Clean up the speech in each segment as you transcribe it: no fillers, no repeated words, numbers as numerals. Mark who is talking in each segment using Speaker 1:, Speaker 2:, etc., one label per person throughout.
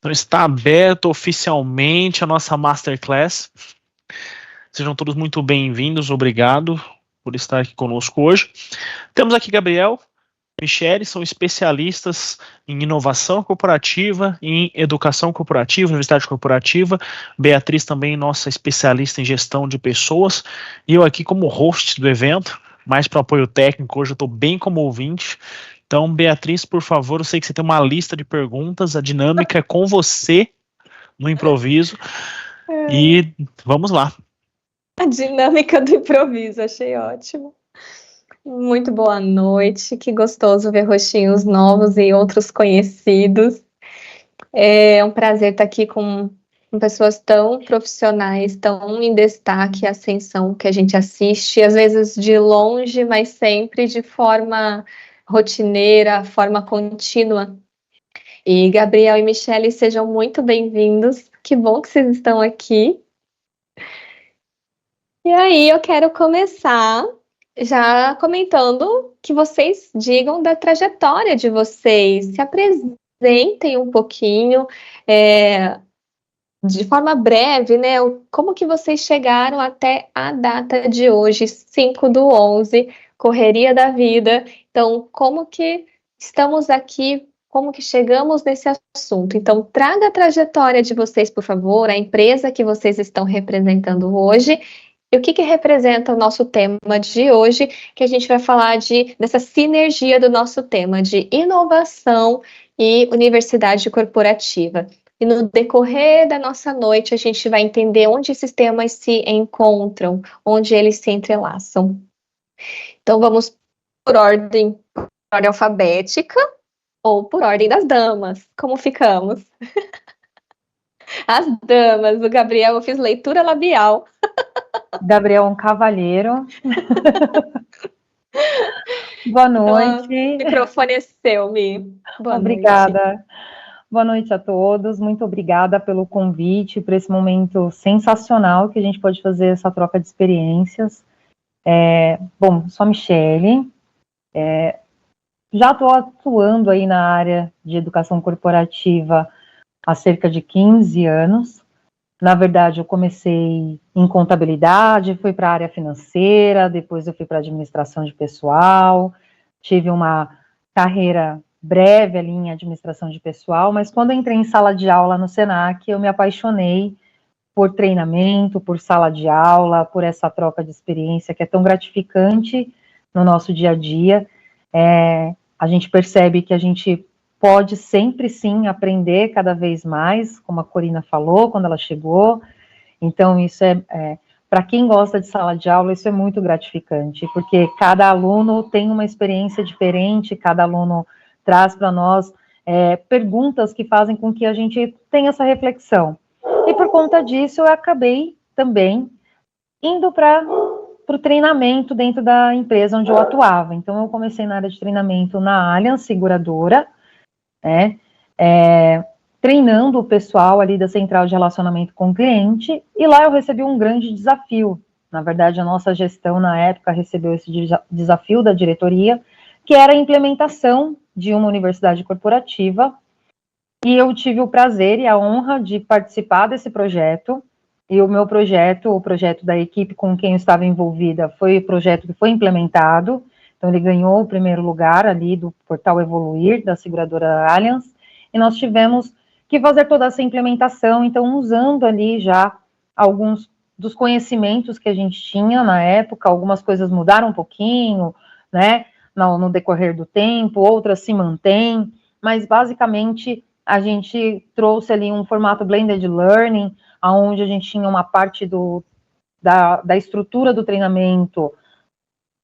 Speaker 1: Então está aberto oficialmente a nossa Masterclass. Sejam todos muito bem-vindos, obrigado por estar aqui conosco hoje. Temos aqui Gabriel, Michele, são especialistas em inovação corporativa, em educação corporativa, universidade corporativa. Beatriz também, nossa especialista em gestão de pessoas. E eu aqui como host do evento, mais para apoio técnico, hoje eu estou bem como ouvinte. Então, Beatriz, por favor, eu sei que você tem uma lista de perguntas, a dinâmica é com você no improviso. E vamos lá.
Speaker 2: A dinâmica do improviso, achei ótimo. Muito boa noite, que gostoso ver rostinhos novos e outros conhecidos. É um prazer estar aqui com pessoas tão profissionais, tão em destaque, ascensão que a gente assiste, às vezes de longe, mas sempre de forma rotineira, forma contínua. E Gabriel e Michele, sejam muito bem-vindos. Que bom que vocês estão aqui. E aí, eu quero começar já comentando que vocês digam da trajetória de vocês, se apresentem um pouquinho, de forma breve, né? Como que vocês chegaram até a data de hoje, 5/11, correria da vida. Então, como que estamos aqui, como que chegamos nesse assunto? Então, traga a trajetória de vocês, por favor, a empresa que vocês estão representando hoje. E o que representa o nosso tema de hoje, que a gente vai falar dessa sinergia do nosso tema de inovação e universidade corporativa. E no decorrer da nossa noite, a gente vai entender onde esses temas se encontram, onde eles se entrelaçam. Então, vamos por ordem alfabética ou por ordem das damas. Como ficamos? As damas, o Gabriel, eu fiz leitura labial.
Speaker 3: Gabriel é um cavalheiro. Boa noite.
Speaker 2: Então, o microfone é seu, Mi. Boa
Speaker 3: Obrigada.
Speaker 2: noite.
Speaker 3: Boa noite a todos. Muito obrigada pelo convite, por esse momento sensacional que a gente pode fazer essa troca de experiências. Bom, sou a Michele. Já estou atuando aí na área de educação corporativa há cerca de 15 anos. Na verdade, eu comecei em contabilidade, fui para a área financeira, depois eu fui para administração de pessoal, tive uma carreira breve ali em administração de pessoal, mas quando eu entrei em sala de aula no Senac, eu me apaixonei por treinamento, por sala de aula, por essa troca de experiência que é tão gratificante no nosso dia a dia. A gente percebe que a gente pode sempre, sim, aprender cada vez mais, como a Corina falou, quando ela chegou. Então, isso para quem gosta de sala de aula, isso é muito gratificante, porque cada aluno tem uma experiência diferente, cada aluno traz para nós perguntas que fazem com que a gente tenha essa reflexão. E por conta disso, eu acabei também indo para o treinamento dentro da empresa onde eu atuava. Então, eu comecei na área de treinamento na Allianz Seguradora, treinando o pessoal ali da central de relacionamento com o cliente, e lá eu recebi um grande desafio. Na verdade, a nossa gestão, na época, recebeu esse desafio da diretoria, que era a implementação de uma universidade corporativa, e eu tive o prazer e a honra de participar desse projeto, e o meu projeto, o projeto da equipe com quem eu estava envolvida, foi o projeto que foi implementado. Então, ele ganhou o primeiro lugar ali do portal Evoluir, da seguradora Allianz, e nós tivemos que fazer toda essa implementação, então, usando ali já alguns dos conhecimentos que a gente tinha na época. Algumas coisas mudaram um pouquinho, né, no decorrer do tempo, outras se mantêm, mas, basicamente, a gente trouxe ali um formato blended learning, onde a gente tinha uma parte da estrutura do treinamento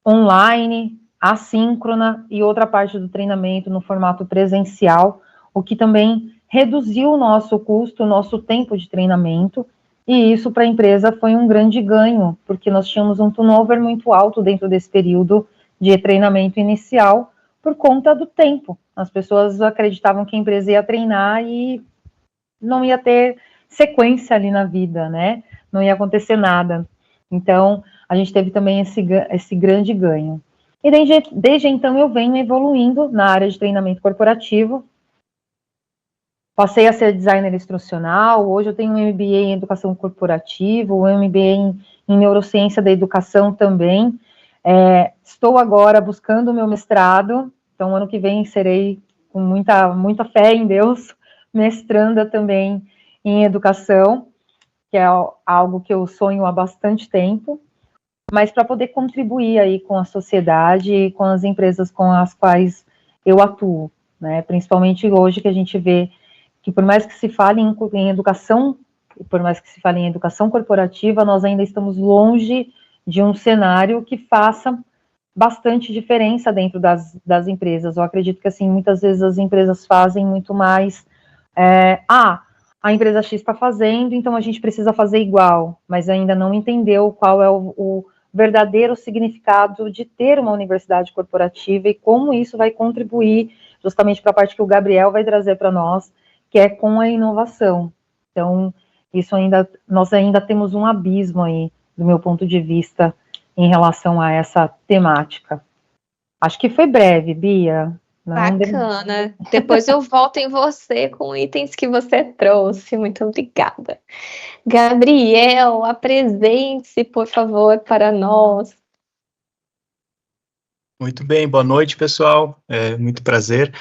Speaker 3: online, assíncrona, e outra parte do treinamento no formato presencial, o que também reduziu o nosso custo, o nosso tempo de treinamento, e isso para a empresa foi um grande ganho, porque nós tínhamos um turnover muito alto dentro desse período de treinamento inicial, por conta do tempo. As pessoas acreditavam que a empresa ia treinar e não ia ter sequência ali na vida, né? Não ia acontecer nada. Então, a gente teve também esse grande ganho. E desde então eu venho evoluindo na área de treinamento corporativo. Passei a ser designer instrucional, hoje eu tenho um MBA em educação corporativa, um MBA em neurociência da educação também. Estou agora buscando o meu mestrado, então ano que vem serei, com muita fé em Deus, mestranda também em educação, que é algo que eu sonho há bastante tempo, mas para poder contribuir aí com a sociedade e com as empresas com as quais eu atuo, né? Principalmente hoje que a gente vê que por mais que se fale em educação, por mais que se fale em educação corporativa, nós ainda estamos longe de um cenário que faça bastante diferença dentro das empresas. Eu acredito que, assim, muitas vezes as empresas fazem muito mais, a empresa X está fazendo, então a gente precisa fazer igual, mas ainda não entendeu qual é o verdadeiro significado de ter uma universidade corporativa e como isso vai contribuir justamente para a parte que o Gabriel vai trazer para nós, que é com a inovação. Então, nós ainda temos um abismo aí, do meu ponto de vista, em relação a essa temática. Acho que foi breve, Bia.
Speaker 2: Bacana. Depois eu volto em você com itens que você trouxe. Muito obrigada. Gabriel, apresente-se, por favor, para nós.
Speaker 4: Muito bem, boa noite, pessoal. Muito prazer.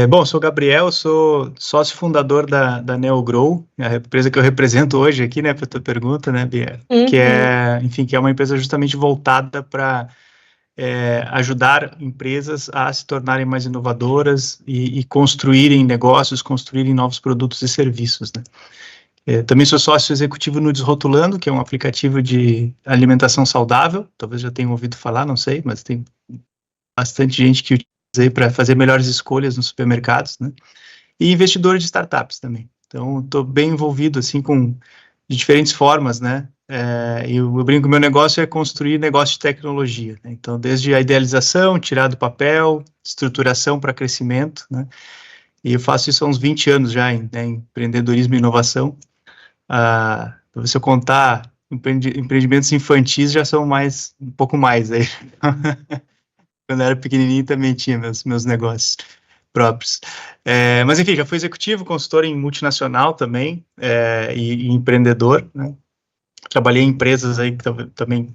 Speaker 4: Bom, sou o Gabriel, sou sócio fundador da NeoGrow, a empresa que eu represento hoje aqui, né, para a tua pergunta, né, Bia? Que é uma empresa justamente voltada para ajudar empresas a se tornarem mais inovadoras e construírem negócios, construírem novos produtos e serviços, né? Também sou sócio executivo no Desrotulando, que é um aplicativo de alimentação saudável, talvez já tenham ouvido falar, não sei, mas tem bastante gente que utiliza aí para fazer melhores escolhas nos supermercados, né? E investidor de startups também. Então, estou bem envolvido, assim, de diferentes formas, né? Eu brinco que o meu negócio é construir negócio de tecnologia, né? Então, desde a idealização, tirar do papel, estruturação para crescimento, né? E eu faço isso há uns 20 anos já em empreendedorismo e inovação. Se eu contar empreendimentos infantis, já são um pouco mais aí. Quando eu era pequenininho também tinha meus negócios próprios. Mas enfim, já fui executivo, consultor em multinacional também, e empreendedor, né? Trabalhei em empresas aí também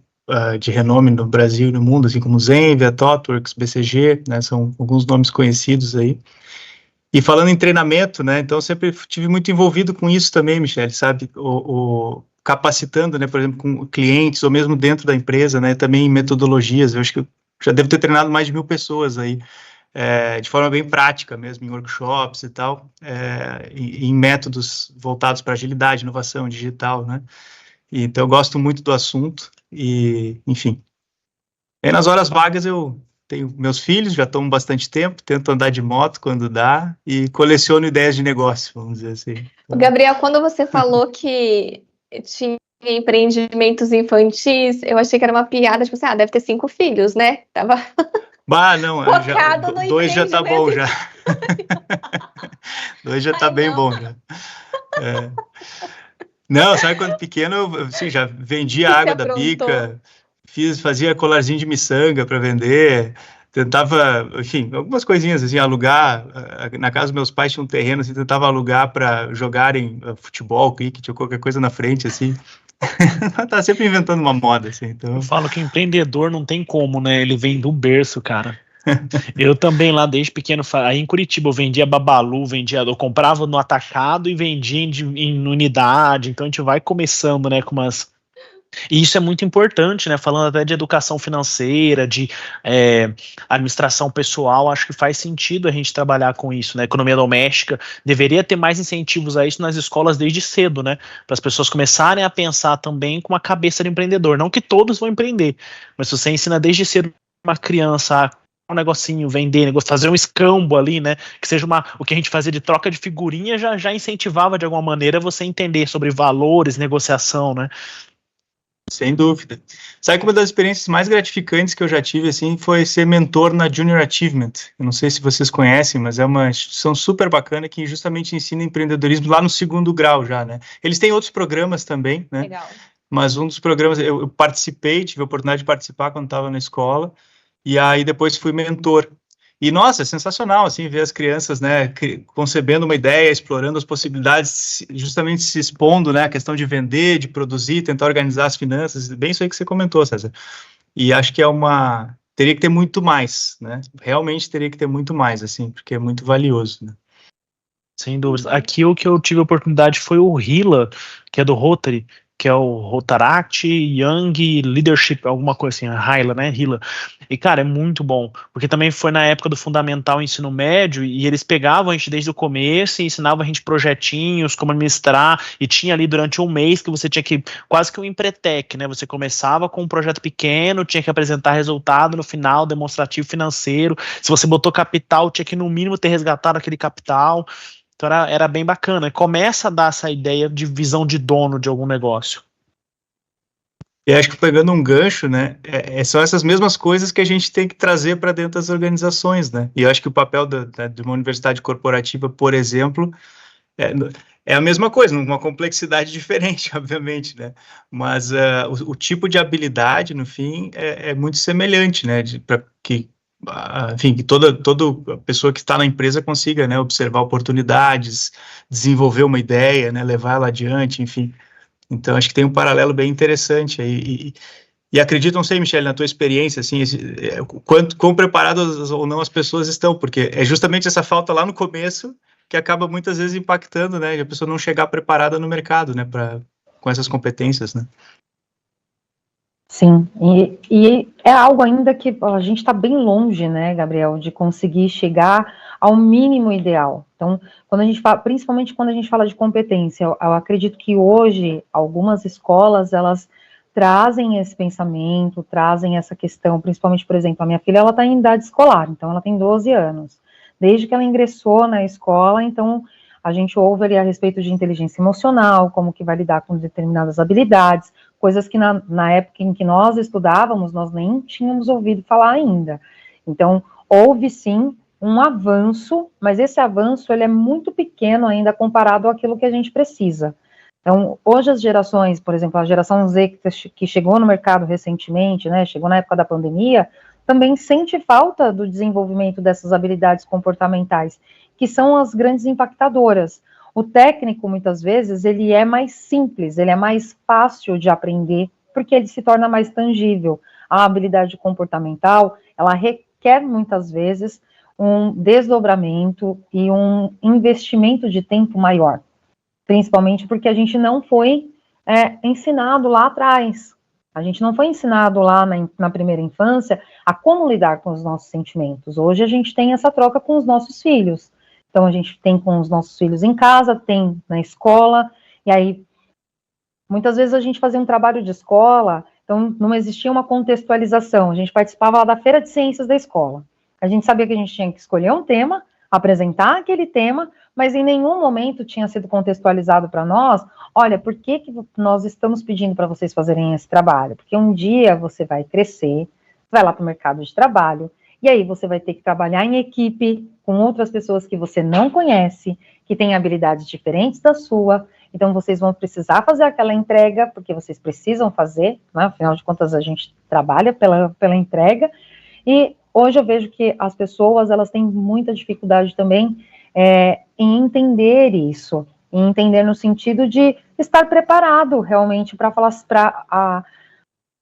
Speaker 4: de renome no Brasil e no mundo, assim como Zenvia, ThoughtWorks, BCG, né? São alguns nomes conhecidos aí. E falando em treinamento, né? Então, sempre estive muito envolvido com isso também, Michele, sabe? Capacitando, né? Por exemplo, com clientes, ou mesmo dentro da empresa, né? Também em metodologias. Eu acho que eu já devo ter treinado mais de 1.000 pessoas aí, de forma bem prática mesmo, em workshops e tal, em métodos voltados para agilidade, inovação digital, né? E, então, eu gosto muito do assunto e, enfim. Aí, nas horas vagas, eu tenho meus filhos, já tomam bastante tempo, tento andar de moto quando dá e coleciono ideias de negócio, vamos dizer assim. Então...
Speaker 2: Gabriel, quando você falou que tinha empreendimentos infantis, eu achei que era uma piada, tipo assim, deve ter 5 filhos, né? Tava
Speaker 4: não,
Speaker 2: focado no
Speaker 4: 2 já tá bom, já. 2 já tá bem
Speaker 2: não.
Speaker 4: bom, já. Não, sabe, quando pequeno, eu assim, já vendia água da bica, fazia colarzinho de miçanga para vender, tentava, enfim, algumas coisinhas, assim, alugar, na casa dos meus pais tinha um terreno, assim, tentava alugar para jogarem futebol, cricket, ou qualquer coisa na frente, assim. Tá sempre inventando uma moda, assim, então...
Speaker 1: Eu falo que empreendedor não tem como, né? Ele vem do berço, cara. Eu também lá desde pequeno, aí em Curitiba eu vendia Babalu, eu comprava no atacado e vendia em unidade, então a gente vai começando, né, com umas... E isso é muito importante, né, falando até de educação financeira, de administração pessoal, acho que faz sentido a gente trabalhar com isso, né, economia doméstica, deveria ter mais incentivos a isso nas escolas desde cedo, né, para as pessoas começarem a pensar também com uma cabeça de empreendedor, não que todos vão empreender, mas se você ensina desde cedo uma criança a um negocinho, vender, fazer um escambo ali, né? Que seja o que a gente fazia de troca de figurinha já incentivava de alguma maneira você entender sobre valores, negociação, né?
Speaker 4: Sem dúvida. Sabe que uma das experiências mais gratificantes que eu já tive, assim, foi ser mentor na Junior Achievement. Eu não sei se vocês conhecem, mas é uma instituição super bacana que justamente ensina empreendedorismo lá no 2º grau já, né? Eles têm outros programas também, né?
Speaker 2: Legal.
Speaker 4: Mas um dos programas, eu participei, tive a oportunidade de participar quando estava na escola, e aí depois fui mentor. E, nossa, é sensacional, assim, ver as crianças, né, concebendo uma ideia, explorando as possibilidades, justamente se expondo, né, a questão de vender, de produzir, tentar organizar as finanças, bem isso aí que você comentou, César. E acho que teria que ter muito mais, né, realmente teria que ter muito mais, assim, porque é muito valioso, né.
Speaker 1: Sem dúvidas. Aqui o que eu tive a oportunidade foi o Hila, que é do Rotary, que é o Rotaract Young Leadership, alguma coisa assim, a Hila, né? Hila. E, cara, é muito bom, porque também foi na época do fundamental ensino médio, e eles pegavam a gente desde o começo e ensinavam a gente projetinhos, como administrar, e tinha ali durante um mês que você tinha que, quase que um empretec, né? Você começava com um projeto pequeno, tinha que apresentar resultado no final, demonstrativo financeiro. Se você botou capital, tinha que no mínimo ter resgatado aquele capital. Então era bem bacana. Começa a dar essa ideia de visão de dono de algum negócio.
Speaker 4: E acho que pegando um gancho, né, são essas mesmas coisas que a gente tem que trazer para dentro das organizações, né? E eu acho que o papel de uma universidade corporativa, por exemplo, é, é a mesma coisa, numa complexidade diferente, obviamente, né? Mas o tipo de habilidade, no fim, é muito semelhante, né? Para que, enfim, que toda pessoa que está na empresa consiga, né, observar oportunidades, desenvolver uma ideia, né, levar ela adiante, enfim. Então, acho que tem um paralelo bem interessante aí. E acredito, não sei, Michele, na tua experiência, assim, quão preparadas ou não as pessoas estão, porque é justamente essa falta lá no começo que acaba muitas vezes impactando, né, de a pessoa não chegar preparada no mercado, né, com essas competências, né.
Speaker 3: Sim, e é algo ainda que a gente está bem longe, né, Gabriel, de conseguir chegar ao mínimo ideal. Então, quando a gente fala, principalmente quando a gente fala de competência, eu acredito que hoje algumas escolas, elas trazem esse pensamento, trazem essa questão, principalmente, por exemplo, a minha filha, ela está em idade escolar, então ela tem 12 anos. Desde que ela ingressou na escola, então a gente ouve ali a respeito de inteligência emocional, como que vai lidar com determinadas habilidades, coisas que na época em que nós estudávamos, nós nem tínhamos ouvido falar ainda. Então, houve sim um avanço, mas esse avanço ele é muito pequeno ainda comparado àquilo que a gente precisa. Então, hoje as gerações, por exemplo, a geração Z que chegou no mercado recentemente, né, chegou na época da pandemia, também sente falta do desenvolvimento dessas habilidades comportamentais, que são as grandes impactadoras. O técnico, muitas vezes, ele é mais simples, ele é mais fácil de aprender, porque ele se torna mais tangível. A habilidade comportamental, ela requer, muitas vezes, um desdobramento e um investimento de tempo maior, principalmente porque a gente não foi ensinado lá atrás. A gente não foi ensinado lá na primeira infância a como lidar com os nossos sentimentos. Hoje a gente tem essa troca com os nossos filhos. Então, a gente tem com os nossos filhos em casa, tem na escola, e aí, muitas vezes a gente fazia um trabalho de escola, então não existia uma contextualização, a gente participava lá da feira de ciências da escola. A gente sabia que a gente tinha que escolher um tema, apresentar aquele tema, mas em nenhum momento tinha sido contextualizado para nós, olha, por que nós estamos pedindo para vocês fazerem esse trabalho? Porque um dia você vai crescer, vai lá para o mercado de trabalho, e aí você vai ter que trabalhar em equipe com outras pessoas que você não conhece, que têm habilidades diferentes da sua. Então vocês vão precisar fazer aquela entrega, porque vocês precisam fazer, né? Afinal de contas a gente trabalha pela entrega. E hoje eu vejo que as pessoas, elas têm muita dificuldade também em entender isso, em entender no sentido de estar preparado realmente para falar,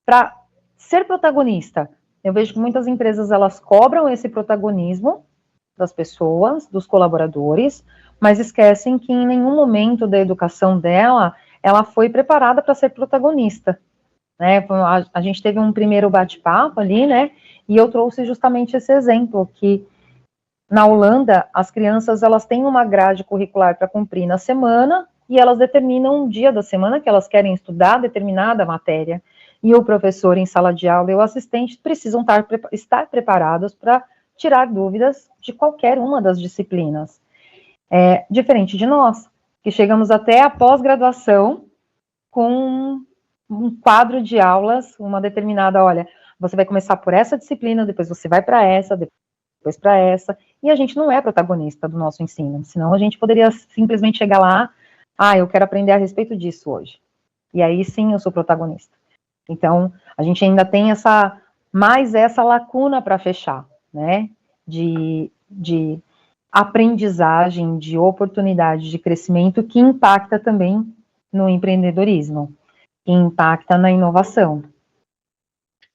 Speaker 3: para ser protagonista. Eu vejo que muitas empresas, elas cobram esse protagonismo das pessoas, dos colaboradores, mas esquecem que em nenhum momento da educação dela, ela foi preparada para ser protagonista, né? A gente teve um primeiro bate-papo ali, né? E eu trouxe justamente esse exemplo, que na Holanda, as crianças, elas têm uma grade curricular para cumprir na semana, e elas determinam um dia da semana que elas querem estudar determinada matéria, e o professor em sala de aula e o assistente precisam estar preparados para tirar dúvidas de qualquer uma das disciplinas. Diferente de nós, que chegamos até a pós-graduação com um quadro de aulas, uma determinada, olha, você vai começar por essa disciplina, depois você vai para essa, depois para essa, e a gente não é protagonista do nosso ensino, senão a gente poderia simplesmente chegar lá, eu quero aprender a respeito disso hoje, e aí sim eu sou protagonista. Então, a gente ainda tem essa lacuna para fechar, né? de aprendizagem, de oportunidade de crescimento que impacta também no empreendedorismo, que impacta na inovação.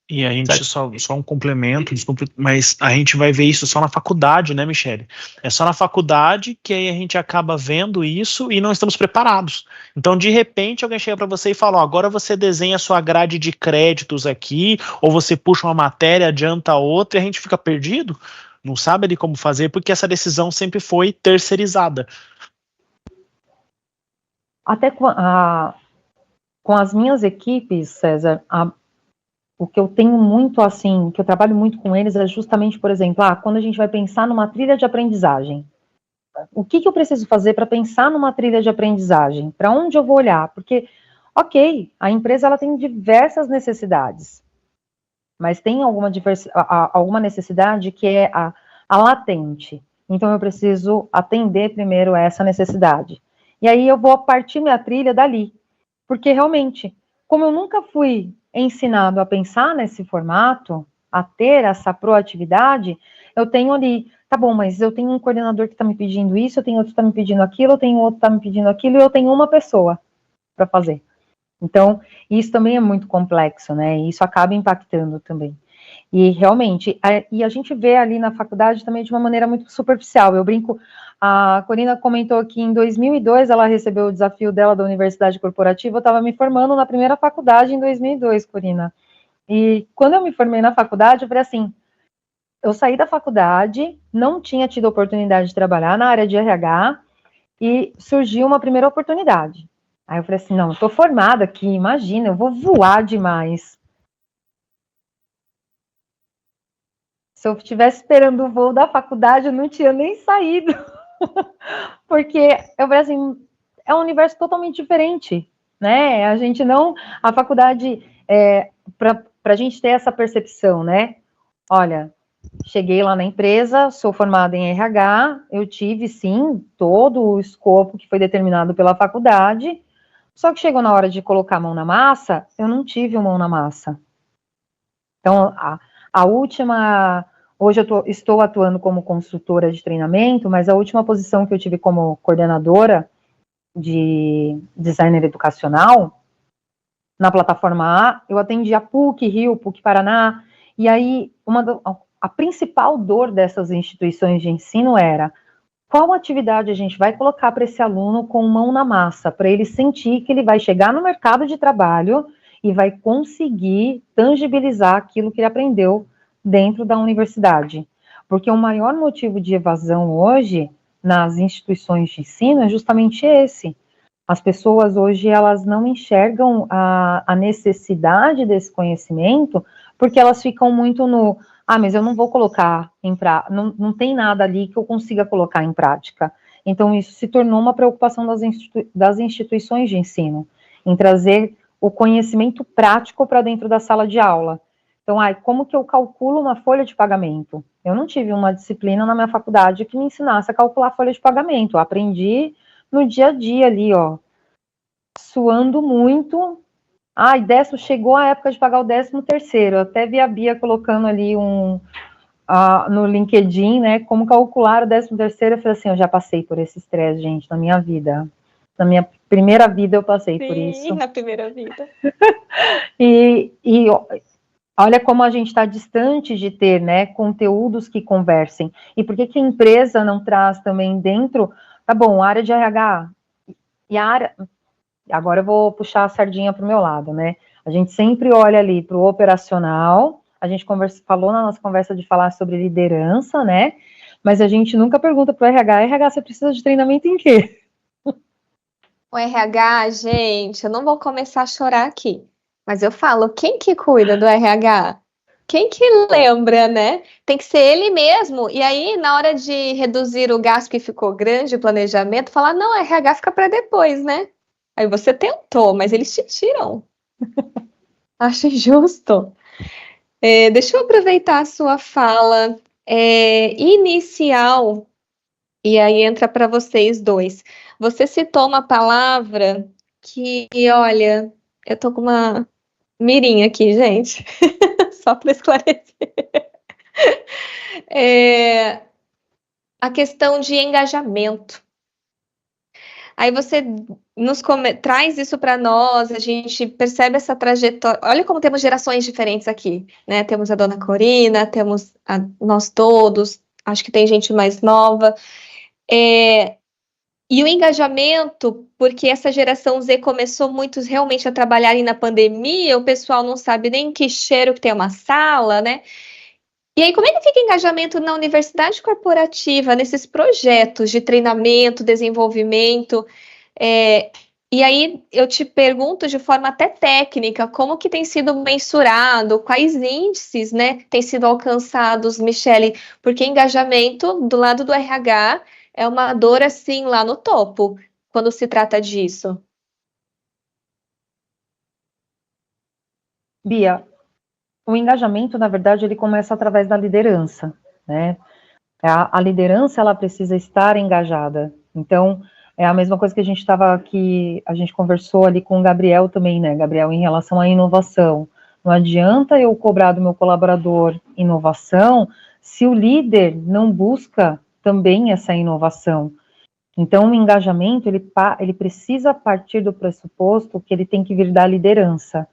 Speaker 1: E a gente só um complemento, desculpa, mas a gente vai ver isso só na faculdade, né, Michele? É só na faculdade que aí a gente acaba vendo isso e não estamos preparados. Então, de repente, alguém chega para você e fala: ó, agora você desenha a sua grade de créditos aqui, ou você puxa uma matéria, adianta outra, e a gente fica perdido, não sabe ali como fazer, porque essa decisão sempre foi terceirizada.
Speaker 3: Até com as minhas equipes, César, o que eu tenho muito, assim, que eu trabalho muito com eles é justamente, por exemplo, quando a gente vai pensar numa trilha de aprendizagem, o que eu preciso fazer para pensar numa trilha de aprendizagem? Para onde eu vou olhar? Porque, ok, a empresa ela tem diversas necessidades, mas tem alguma necessidade que é a latente. Então, eu preciso atender primeiro essa necessidade. E aí eu vou partir minha trilha dali. Porque, realmente, como eu nunca fui ensinado a pensar nesse formato, a ter essa proatividade, eu tenho ali, tá bom, mas eu tenho um coordenador que está me pedindo isso, eu tenho outro que está me pedindo aquilo, eu tenho outro que está me pedindo aquilo, e eu tenho uma pessoa para fazer. Então, isso também é muito complexo, né? E isso acaba impactando também. E realmente, a gente vê ali na faculdade também de uma maneira muito superficial. Eu brinco, a Corina comentou que em 2002 ela recebeu o desafio dela da Universidade Corporativa, eu estava me formando na primeira faculdade em 2002, Corina. E quando eu me formei na faculdade, eu falei assim, eu saí da faculdade, não tinha tido oportunidade de trabalhar na área de RH, e surgiu uma primeira oportunidade. Aí eu falei assim, não, eu tô formada aqui, imagina, eu vou voar demais. Se eu estivesse esperando o voo da faculdade, eu não tinha nem saído. Porque eu falei assim, é um universo totalmente diferente, né? A faculdade, para a gente ter essa percepção, né? Olha, cheguei lá na empresa, sou formada em RH, eu tive, sim, todo o escopo que foi determinado pela faculdade, só que chegou na hora de colocar a mão na massa, eu não tive a mão na massa. Então, hoje eu estou atuando como consultora de treinamento, mas a última posição que eu tive como coordenadora de designer educacional, na plataforma A, eu atendi a PUC, Rio, PUC Paraná, e aí a principal dor dessas instituições de ensino era qual atividade a gente vai colocar para esse aluno com mão na massa, para ele sentir que ele vai chegar no mercado de trabalho e vai conseguir tangibilizar aquilo que ele aprendeu dentro da universidade. Porque o maior motivo de evasão hoje nas instituições de ensino é justamente esse. As pessoas hoje, elas não enxergam a necessidade desse conhecimento, porque elas ficam muito mas eu não vou colocar em prática, não tem nada ali que eu consiga colocar em prática. Então, isso se tornou uma preocupação das instituições de ensino, em trazer o conhecimento prático para dentro da sala de aula. Então, como que eu calculo uma folha de pagamento? Eu não tive uma disciplina na minha faculdade que me ensinasse a calcular a folha de pagamento. Eu aprendi no dia a dia ali, suando muito. Chegou a época de pagar o 13º. Eu até vi a Bia colocando ali no LinkedIn, né, como calcular o 13º. Eu falei assim, eu já passei por esse estresse, gente, na minha vida. Na minha primeira vida eu passei por isso.
Speaker 2: Sim, na primeira vida.
Speaker 3: E olha como a gente está distante de ter, né, conteúdos que conversem. E por que a empresa não traz também dentro, tá bom, área de RH, agora eu vou puxar a sardinha para o meu lado, né? A gente sempre olha ali para o operacional, a gente falou na nossa conversa de falar sobre liderança, né? Mas a gente nunca pergunta para o RH, você precisa de treinamento em quê?
Speaker 2: O RH, gente, eu não vou começar a chorar aqui, mas eu falo, quem que cuida do RH? Quem que lembra, né? Tem que ser ele mesmo. E aí, na hora de reduzir o gasto que ficou grande, o planejamento, falar, não, RH fica para depois, né? Aí você tentou, mas eles te tiram. Acho injusto. Deixa eu aproveitar a sua fala inicial, e aí entra para vocês dois. Você citou uma palavra que, olha, eu tô com uma mirinha aqui, gente, só para esclarecer. A questão de engajamento. Aí você traz isso para nós, a gente percebe essa trajetória. Olha como temos gerações diferentes aqui, né? Temos a dona Corina, temos nós todos, acho que tem gente mais nova. E o engajamento, porque essa geração Z começou muitos realmente a trabalharem na pandemia, o pessoal não sabe nem que cheiro que tem uma sala, né? E aí, como é que fica o engajamento na universidade corporativa, nesses projetos de treinamento, desenvolvimento? E aí, eu te pergunto de forma até técnica, como que tem sido mensurado, quais índices, né, têm sido alcançados, Michele? Porque engajamento, do lado do RH, é uma dor, assim, lá no topo, quando se trata disso.
Speaker 3: Bia, o engajamento, na verdade, ele começa através da liderança, né? A liderança, ela precisa estar engajada. Então, é a mesma coisa que a gente conversou ali com o Gabriel também, né, Gabriel, em relação à inovação. Não adianta eu cobrar do meu colaborador inovação se o líder não busca também essa inovação. Então, o engajamento, ele precisa partir do pressuposto que ele tem que vir da liderança.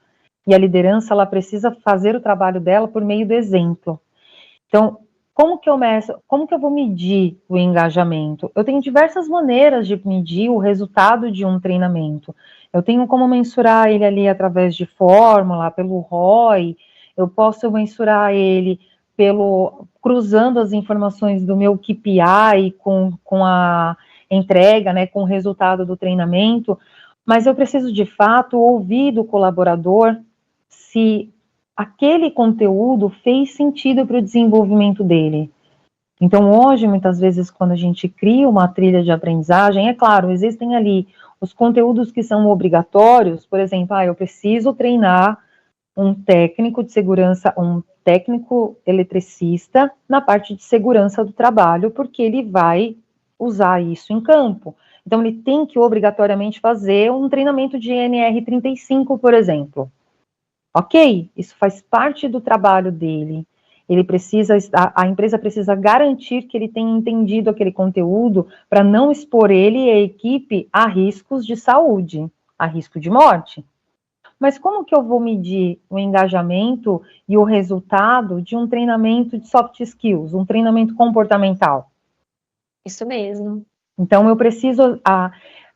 Speaker 3: E a liderança, ela precisa fazer o trabalho dela por meio do exemplo. Então, como que eu vou medir o engajamento? Eu tenho diversas maneiras de medir o resultado de um treinamento. Eu tenho como mensurar ele ali através de fórmula, pelo ROI, eu posso mensurar ele cruzando as informações do meu KPI com a entrega, né, com o resultado do treinamento, mas eu preciso de fato ouvir do colaborador se aquele conteúdo fez sentido para o desenvolvimento dele. Então, hoje, muitas vezes, quando a gente cria uma trilha de aprendizagem, é claro, existem ali os conteúdos que são obrigatórios, por exemplo, eu preciso treinar um técnico de segurança, um técnico eletricista na parte de segurança do trabalho, porque ele vai usar isso em campo. Então, ele tem que obrigatoriamente fazer um treinamento de NR35, por exemplo. Ok, isso faz parte do trabalho dele. A empresa precisa garantir que ele tenha entendido aquele conteúdo para não expor ele e a equipe a riscos de saúde, a risco de morte. Mas como que eu vou medir o engajamento e o resultado de um treinamento de soft skills, um treinamento comportamental?
Speaker 2: Isso mesmo.
Speaker 3: Então, eu preciso...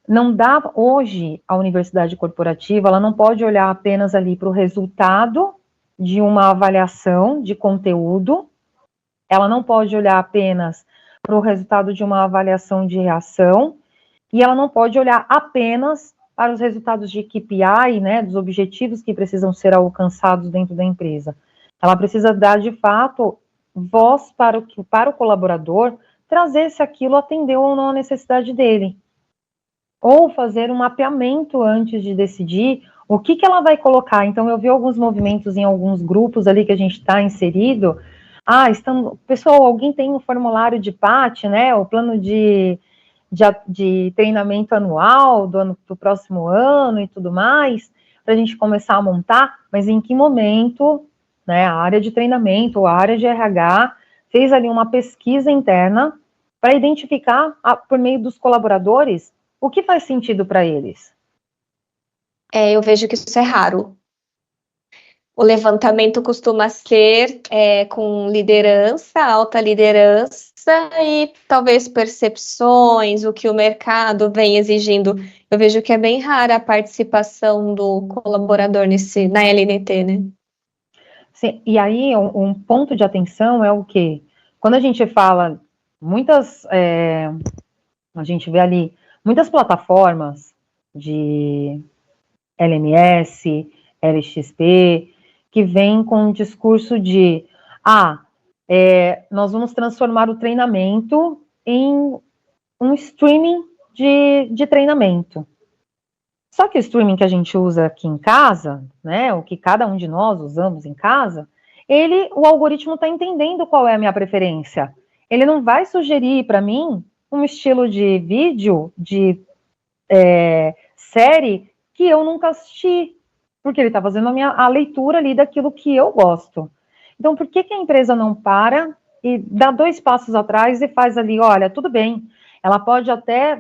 Speaker 3: Não dá, hoje, a universidade corporativa, ela não pode olhar apenas ali para o resultado de uma avaliação de conteúdo, ela não pode olhar apenas para o resultado de uma avaliação de reação, e ela não pode olhar apenas para os resultados de KPI, né, dos objetivos que precisam ser alcançados dentro da empresa. Ela precisa dar, de fato, voz para o colaborador, trazer se aquilo atendeu ou não a necessidade dele. Ou fazer um mapeamento antes de decidir o que ela vai colocar. Então, eu vi alguns movimentos em alguns grupos ali que a gente está inserido. Pessoal, alguém tem um formulário de PAT, né? O plano de treinamento anual do próximo ano e tudo mais, para a gente começar a montar, mas em que momento, né, a área de treinamento, a área de RH, fez ali uma pesquisa interna para identificar, por meio dos colaboradores, o que faz sentido para eles?
Speaker 2: Eu vejo que isso é raro. O levantamento costuma ser com liderança, alta liderança e talvez percepções, o que o mercado vem exigindo. Eu vejo que é bem rara a participação do colaborador na LNT, né?
Speaker 3: Sim, e aí um ponto de atenção é o quê? Quando a gente fala, a gente vê ali muitas plataformas de LMS, LXP, que vem com um discurso de nós vamos transformar o treinamento em um streaming de treinamento. Só que o streaming que a gente usa aqui em casa, né, o que cada um de nós usamos em casa, o algoritmo está entendendo qual é a minha preferência. Ele não vai sugerir para mim um estilo de vídeo, de série, que eu nunca assisti, porque ele está fazendo a leitura ali daquilo que eu gosto. Então, por que a empresa não para e dá 2 passos atrás e faz ali, olha, tudo bem, ela pode até,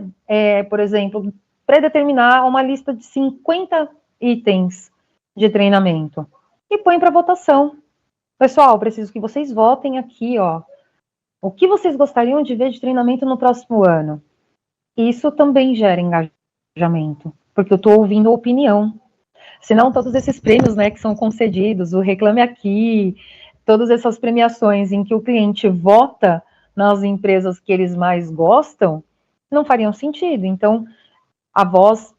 Speaker 3: por exemplo, predeterminar uma lista de 50 itens de treinamento e põe para votação. Pessoal, preciso que vocês votem aqui, ó, o que vocês gostariam de ver de treinamento no próximo ano? Isso também gera engajamento, porque eu estou ouvindo opinião. Senão, todos esses prêmios, né, que são concedidos, o Reclame Aqui, todas essas premiações em que o cliente vota nas empresas que eles mais gostam, não fariam sentido. Então, a voz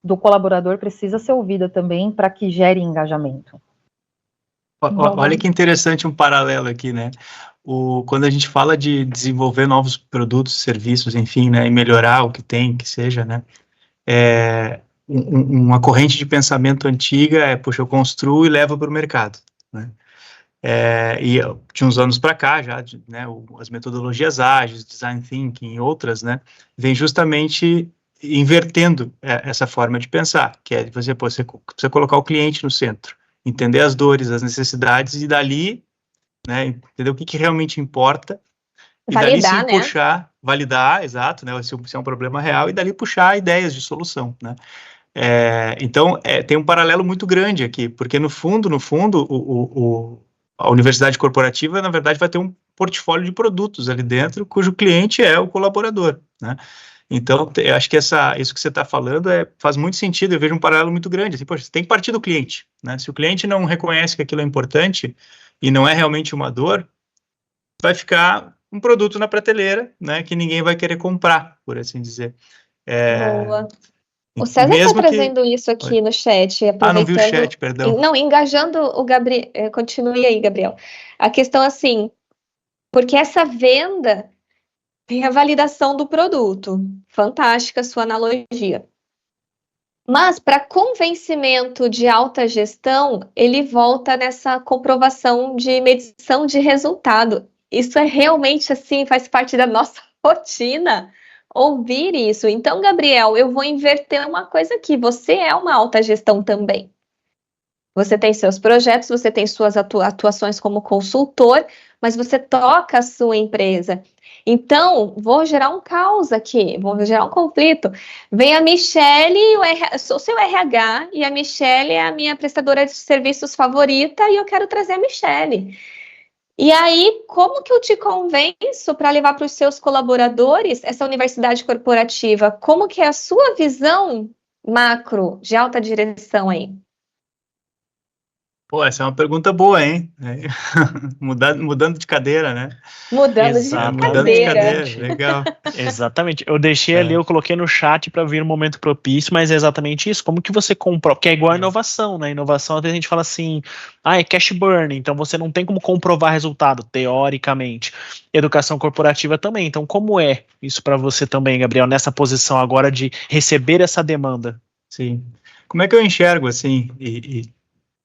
Speaker 3: do colaborador precisa ser ouvida também para que gere engajamento.
Speaker 4: Olha que interessante um paralelo aqui, né? Quando a gente fala de desenvolver novos produtos, serviços, enfim, né, e melhorar o que tem, que seja, né, uma corrente de pensamento antiga poxa, eu construo e levo para o mercado, né? E de uns anos para cá, já, né, as metodologias ágeis, design thinking e outras, né, vem justamente invertendo essa forma de pensar, que é você precisa colocar o cliente no centro, entender as dores, as necessidades e dali, né, entender o que realmente importa e dali sim puxar, validar, exato, né, se é um problema real e dali puxar ideias de solução, né. Então, tem um paralelo muito grande aqui, porque no fundo, a universidade corporativa, na verdade, vai ter um portfólio de produtos ali dentro, cujo cliente é o colaborador, né? Então, eu acho que isso que você está falando faz muito sentido, eu vejo um paralelo muito grande, assim, poxa, você tem que partir do cliente, né? Se o cliente não reconhece que aquilo é importante e não é realmente uma dor, vai ficar um produto na prateleira, né, que ninguém vai querer comprar, por assim dizer.
Speaker 2: Boa. O César está trazendo isso aqui no chat, aproveitando...
Speaker 4: não vi o chat, perdão.
Speaker 2: Não, engajando o Gabriel... Continue aí, Gabriel. A questão, assim, porque essa venda tem a validação do produto. Fantástica a sua analogia. Mas, para convencimento de alta gestão, ele volta nessa comprovação de medição de resultado. Isso é realmente, assim, faz parte da nossa rotina, ouvir isso. Então, Gabriel, eu vou inverter uma coisa aqui. Você é uma alta gestão também. Você tem seus projetos, você tem suas atuações como consultor, mas você toca a sua empresa. Então, vou gerar um caos aqui, vou gerar um conflito. Vem a Michele, sou seu RH, e a Michele é a minha prestadora de serviços favorita, e eu quero trazer a Michele. E aí, como que eu te convenço para levar para os seus colaboradores essa universidade corporativa? Como que é a sua visão macro de alta direção aí?
Speaker 4: Pô, essa é uma pergunta boa, hein? Mudando de cadeira, né?
Speaker 2: Mudando de cadeira,
Speaker 4: legal.
Speaker 1: Exatamente. Eu deixei ali, eu coloquei no chat para vir um momento propício, mas é exatamente isso. Como que você comprova? Porque é igual a inovação, né? Inovação, às vezes a gente fala assim, é cash burn, então você não tem como comprovar resultado, teoricamente. Educação corporativa também. Então, como é isso para você também, Gabriel, nessa posição agora de receber essa demanda?
Speaker 4: Sim. Como é que eu enxergo, assim,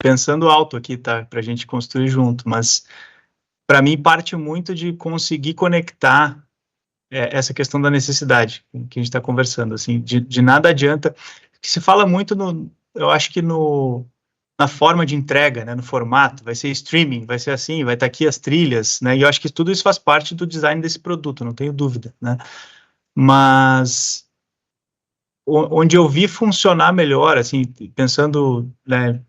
Speaker 4: pensando alto aqui, tá? Para a gente construir junto, mas para mim parte muito de conseguir conectar essa questão da necessidade que a gente está conversando, assim, de nada adianta, que se fala muito eu acho que na forma de entrega, né, no formato, vai ser streaming, vai ser assim, vai estar aqui as trilhas, né, e eu acho que tudo isso faz parte do design desse produto, não tenho dúvida, né, mas onde eu vi funcionar melhor, assim, pensando, né,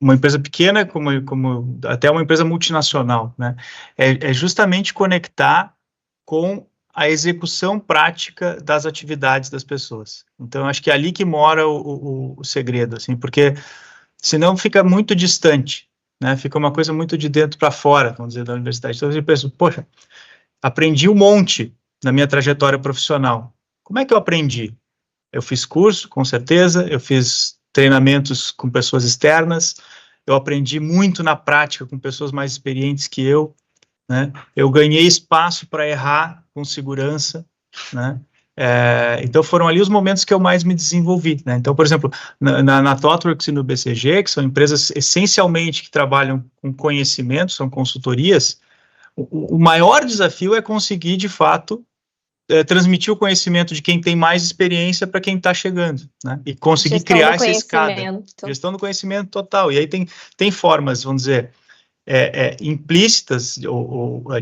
Speaker 4: uma empresa pequena, como até uma empresa multinacional, né? É justamente conectar com a execução prática das atividades das pessoas. Então, acho que é ali que mora o segredo, assim, porque senão fica muito distante, né? Fica uma coisa muito de dentro para fora, vamos dizer, da universidade. Então, eu penso, poxa, aprendi um monte na minha trajetória profissional. Como é que eu aprendi? Eu fiz curso, com certeza, eu fiz treinamentos com pessoas externas, eu aprendi muito na prática com pessoas mais experientes que eu, né? Eu ganhei espaço para errar com segurança, né? Então foram ali os momentos que eu mais me desenvolvi, né? Então, por exemplo, na ThoughtWorks e no BCG, que são empresas essencialmente que trabalham com conhecimento, são consultorias, o maior desafio é conseguir, de fato, transmitir o conhecimento de quem tem mais experiência para quem está chegando, né? E conseguir criar essa escada. Gestão do conhecimento total. E aí tem formas, vamos dizer, implícitas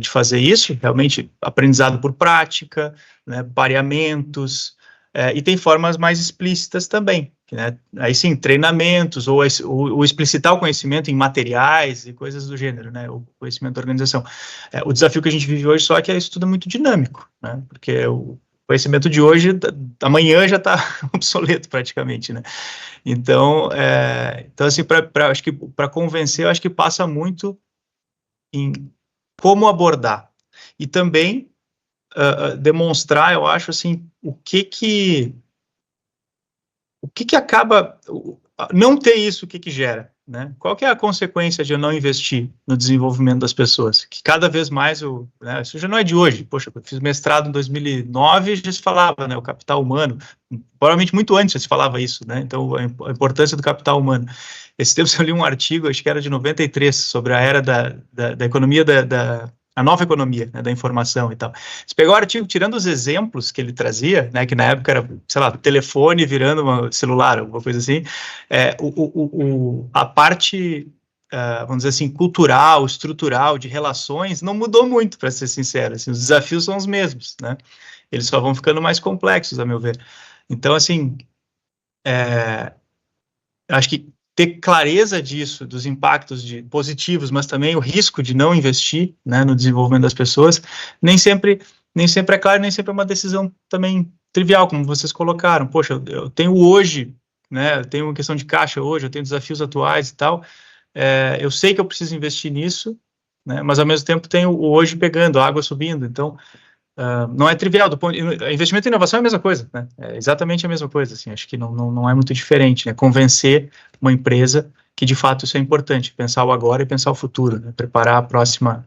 Speaker 4: de fazer isso, realmente aprendizado por prática, né, pareamentos, e tem formas mais explícitas também, né, aí sim, treinamentos, ou explicitar o conhecimento em materiais e coisas do gênero, né, o conhecimento da organização. O desafio que a gente vive hoje só é que isso tudo é muito dinâmico, né, porque o conhecimento de hoje, amanhã já está obsoleto praticamente, né. Então assim, acho que para convencer, eu acho que passa muito em como abordar e também demonstrar, eu acho, assim, o que acaba, não ter isso, o que gera, né? Qual que é a consequência de eu não investir no desenvolvimento das pessoas? Que cada vez mais, né, isso já não é de hoje, poxa, eu fiz mestrado em 2009 e já se falava, né, o capital humano, provavelmente muito antes já se falava isso, né, então a importância do capital humano. Esse tempo eu li um artigo, acho que era de 93, sobre a era da economia, a nova economia, né, da informação e tal. Se pegar o artigo, tirando os exemplos que ele trazia, né, que na época era, sei lá, telefone virando um celular, alguma coisa assim, a parte, vamos dizer assim, cultural, estrutural, de relações, não mudou muito, para ser sincero, assim, os desafios são os mesmos, né, eles só vão ficando mais complexos, a meu ver. Então, assim, acho que ter clareza disso, dos impactos positivos, mas também o risco de não investir, né, no desenvolvimento das pessoas, nem sempre é claro, nem sempre é uma decisão também trivial, como vocês colocaram. Poxa, eu tenho hoje, né, eu tenho uma questão de caixa hoje, eu tenho desafios atuais e tal, eu sei que eu preciso investir nisso, né, mas ao mesmo tempo tenho o hoje pegando, a água subindo, então não é trivial, investimento em inovação é a mesma coisa, né? É exatamente a mesma coisa, assim, acho que não é muito diferente, né? Convencer uma empresa que, de fato, isso é importante, pensar o agora e pensar o futuro, né? Preparar a próxima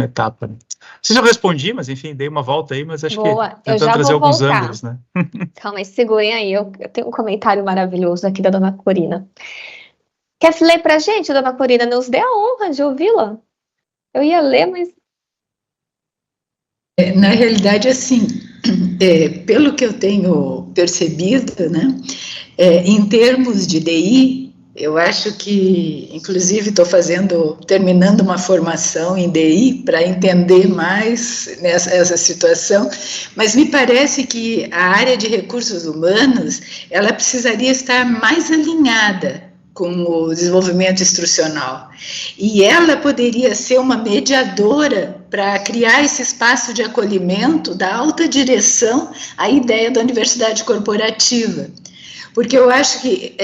Speaker 4: etapa, né? Não sei se eu respondi, mas, enfim, dei uma volta aí, mas acho
Speaker 2: Boa,
Speaker 4: que
Speaker 2: eu
Speaker 4: tentando
Speaker 2: já
Speaker 4: trazer
Speaker 2: vou
Speaker 4: alguns
Speaker 2: voltar.
Speaker 4: ângulos, né?
Speaker 2: Calma aí, segurem aí, eu tenho um comentário maravilhoso aqui da dona Corina. Quer ler pra gente, dona Corina? Nos dê a honra de ouvi-la. Eu ia ler, mas...
Speaker 5: Na realidade, assim, pelo que eu tenho percebido, né, em termos de DI, eu acho que, inclusive, estou terminando uma formação em DI para entender mais essa situação, mas me parece que a área de recursos humanos, ela precisaria estar mais alinhada com o desenvolvimento instrucional. E ela poderia ser uma mediadora para criar esse espaço de acolhimento da alta direção à ideia da universidade corporativa. Porque eu acho que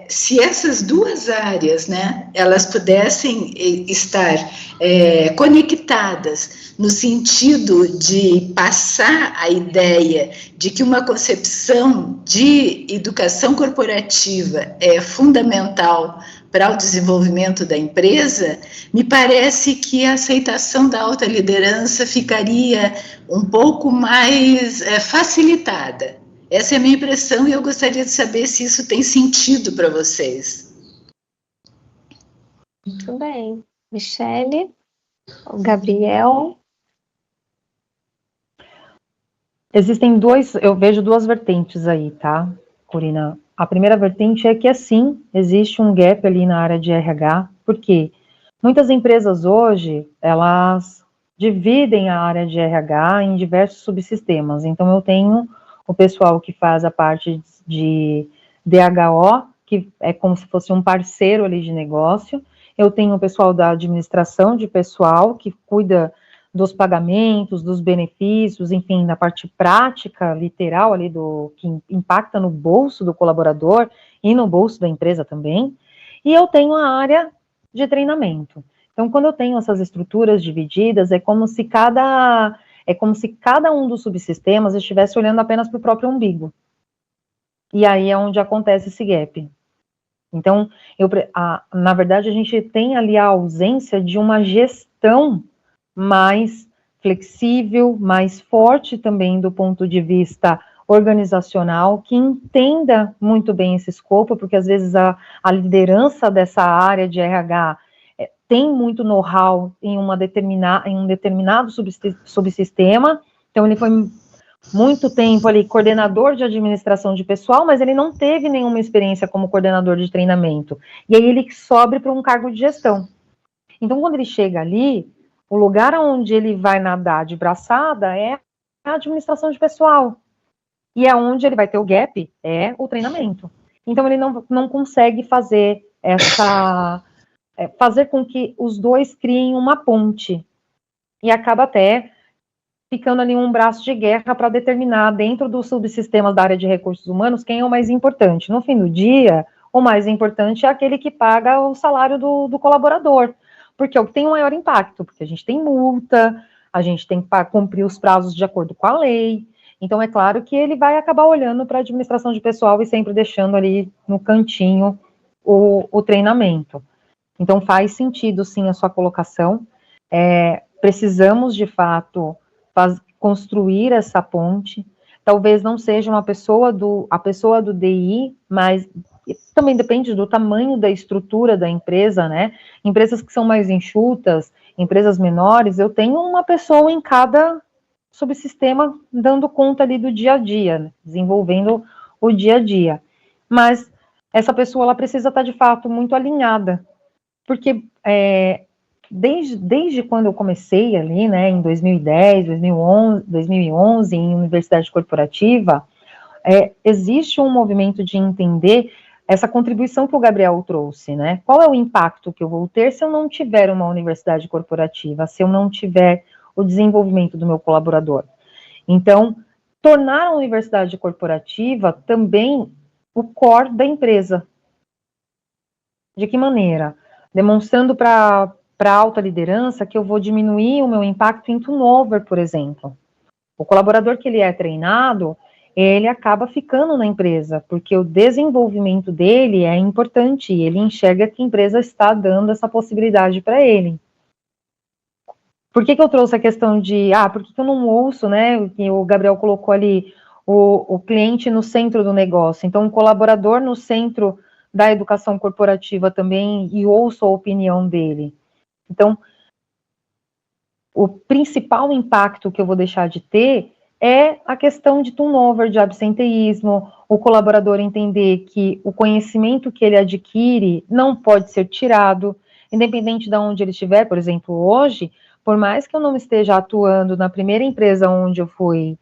Speaker 5: se essas duas áreas, né, elas pudessem estar conectadas no sentido de passar a ideia de que uma concepção de educação corporativa é fundamental para o desenvolvimento da empresa, me parece que a aceitação da alta liderança ficaria um pouco mais facilitada. Essa é a minha impressão e eu gostaria de saber se isso tem sentido para vocês.
Speaker 2: Muito bem. Michele, o Gabriel.
Speaker 3: Eu vejo duas vertentes aí, tá, Corina? A primeira vertente é que, assim, existe um gap ali na área de RH, porque muitas empresas hoje, elas dividem a área de RH em diversos subsistemas. Então, eu tenho o pessoal que faz a parte de DHO, que é como se fosse um parceiro ali de negócio. Eu tenho o pessoal da administração de pessoal, que cuida dos pagamentos, dos benefícios, enfim, na parte prática, literal ali que impacta no bolso do colaborador e no bolso da empresa também. E eu tenho a área de treinamento. Então, quando eu tenho essas estruturas divididas, é como se cada um dos subsistemas estivesse olhando apenas para o próprio umbigo. E aí é onde acontece esse gap. Então, na verdade, a gente tem ali a ausência de uma gestão mais flexível, mais forte também do ponto de vista organizacional, que entenda muito bem esse escopo, porque às vezes a liderança dessa área de RH tem muito know-how em um determinado subsistema, então ele foi muito tempo ali coordenador de administração de pessoal, mas ele não teve nenhuma experiência como coordenador de treinamento, e aí ele sobe para um cargo de gestão. Então, quando ele chega ali, o lugar onde ele vai nadar de braçada é a administração de pessoal. E é onde ele vai ter o gap, é o treinamento. Então, ele não consegue fazer fazer com que os dois criem uma ponte. E acaba até ficando ali um braço de guerra para determinar, dentro dos subsistemas da área de recursos humanos, quem é o mais importante. No fim do dia, o mais importante é aquele que paga o salário do colaborador, porque é o que tem o maior impacto, porque a gente tem multa, a gente tem que cumprir os prazos de acordo com a lei. Então, é claro que ele vai acabar olhando para a administração de pessoal e sempre deixando ali no cantinho o treinamento. Então, faz sentido, sim, a sua colocação. Precisamos, de fato, construir essa ponte. Talvez não seja a pessoa do DI, mas também depende do tamanho da estrutura da empresa, né? Empresas que são mais enxutas, empresas menores, eu tenho uma pessoa em cada subsistema dando conta ali do dia a dia, né? Desenvolvendo o dia a dia. Mas essa pessoa, ela precisa estar, de fato, muito alinhada, porque desde quando eu comecei ali, né, em 2010, 2011, em universidade corporativa, existe um movimento de entender essa contribuição que o Gabriel trouxe, né? Qual é o impacto que eu vou ter se eu não tiver uma universidade corporativa, se eu não tiver o desenvolvimento do meu colaborador? Então, tornar a universidade corporativa também o core da empresa. De que maneira? Demonstrando para a alta liderança que eu vou diminuir o meu impacto em turnover, por exemplo. O colaborador que ele é treinado, ele acaba ficando na empresa, porque o desenvolvimento dele é importante, e ele enxerga que a empresa está dando essa possibilidade para ele. Por que eu trouxe a questão de, por que eu não ouço, né, que o Gabriel colocou ali, o cliente no centro do negócio, então o colaborador no centro da educação corporativa também, e ouço a opinião dele. Então, o principal impacto que eu vou deixar de ter é a questão de turnover, de absenteísmo, o colaborador entender que o conhecimento que ele adquire não pode ser tirado, independente de onde ele estiver. Por exemplo, hoje, por mais que eu não esteja atuando na primeira empresa onde eu fui,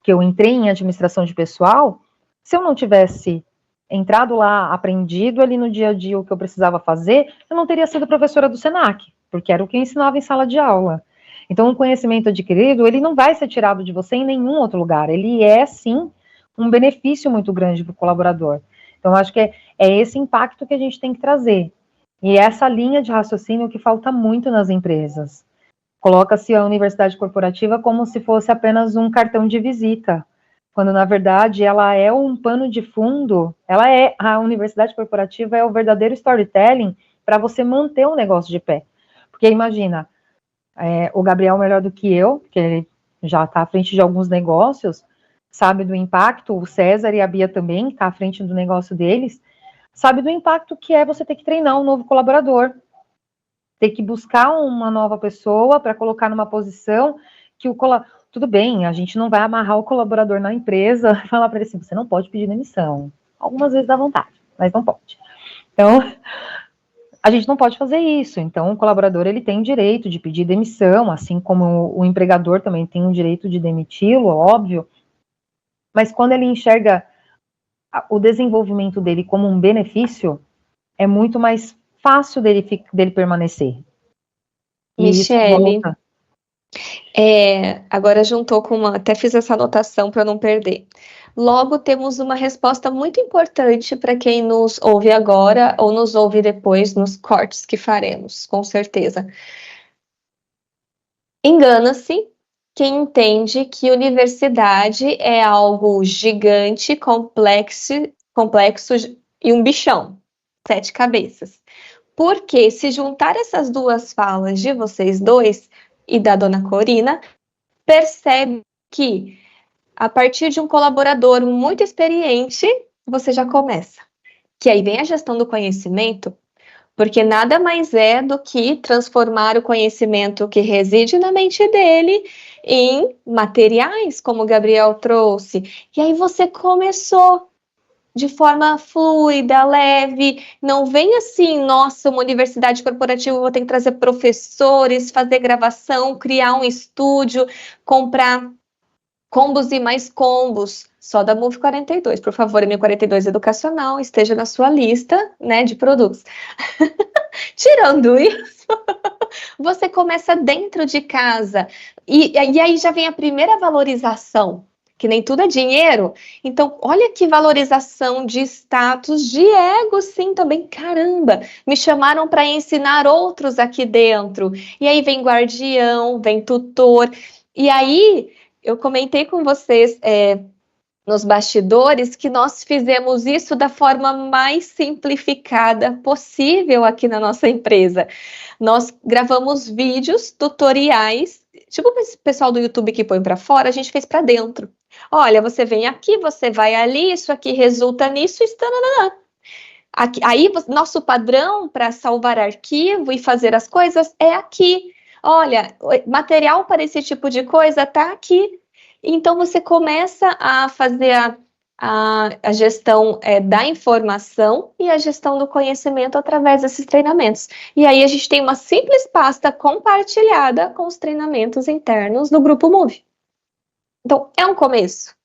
Speaker 3: que eu entrei em administração de pessoal, se eu não tivesse entrado lá, aprendido ali no dia a dia o que eu precisava fazer, eu não teria sido professora do Senac, porque era o que eu ensinava em sala de aula. Então, o conhecimento adquirido, ele não vai ser tirado de você em nenhum outro lugar. Ele é, sim, um benefício muito grande para o colaborador. Então, acho que é esse impacto que a gente tem que trazer. E essa linha de raciocínio que falta muito nas empresas. Coloca-se a universidade corporativa como se fosse apenas um cartão de visita, quando, na verdade, ela é um pano de fundo, a universidade corporativa é o verdadeiro storytelling para você manter o negócio de pé. Porque imagina, o Gabriel melhor do que eu, porque ele já está à frente de alguns negócios, sabe do impacto, o César e a Bia também, está à frente do negócio deles, sabe do impacto que é você ter que treinar um novo colaborador, ter que buscar uma nova pessoa para colocar numa posição que tudo bem, a gente não vai amarrar o colaborador na empresa e falar para ele assim, você não pode pedir demissão. Algumas vezes dá vontade, mas não pode. Então, a gente não pode fazer isso. Então, o colaborador, ele tem o direito de pedir demissão, assim como o empregador também tem o direito de demiti-lo, óbvio. Mas quando ele enxerga o desenvolvimento dele como um benefício, é muito mais fácil dele permanecer.
Speaker 2: Michele, agora juntou com até fiz essa anotação para não perder. Logo, temos uma resposta muito importante para quem nos ouve agora ou nos ouve depois nos cortes que faremos, com certeza. Engana-se quem entende que universidade é algo gigante, complexo e um bichão, 7 cabeças. Porque se juntar essas duas falas de vocês dois e da dona Corina, percebe que a partir de um colaborador muito experiente, você já começa. Que aí vem a gestão do conhecimento, porque nada mais é do que transformar o conhecimento que reside na mente dele em materiais, como o Gabriel trouxe. E aí você começou. de forma fluida, leve, não vem assim, nossa, uma universidade corporativa, vou ter que trazer professores, fazer gravação, criar um estúdio, comprar combos e mais combos, só da Move 42, por favor, M42 Educacional, esteja na sua lista, né, de produtos. Tirando isso, você começa dentro de casa, e aí já vem a primeira valorização, que nem tudo é dinheiro. Então, olha que valorização de status, de ego, sim, também. Caramba, me chamaram para ensinar outros aqui dentro. E aí vem guardião, vem tutor. E aí, eu comentei com vocês nos bastidores que nós fizemos isso da forma mais simplificada possível aqui na nossa empresa. Nós gravamos vídeos tutoriais, tipo o pessoal do YouTube que põe para fora, a gente fez para dentro. Olha, você vem aqui, você vai ali, isso aqui resulta nisso, aqui, aí nosso padrão para salvar arquivo e fazer as coisas é aqui. Olha, material para esse tipo de coisa está aqui. Então você começa a fazer a gestão da informação e a gestão do conhecimento através desses treinamentos. E aí a gente tem uma simples pasta compartilhada com os treinamentos internos do Grupo Move. Então, é um começo.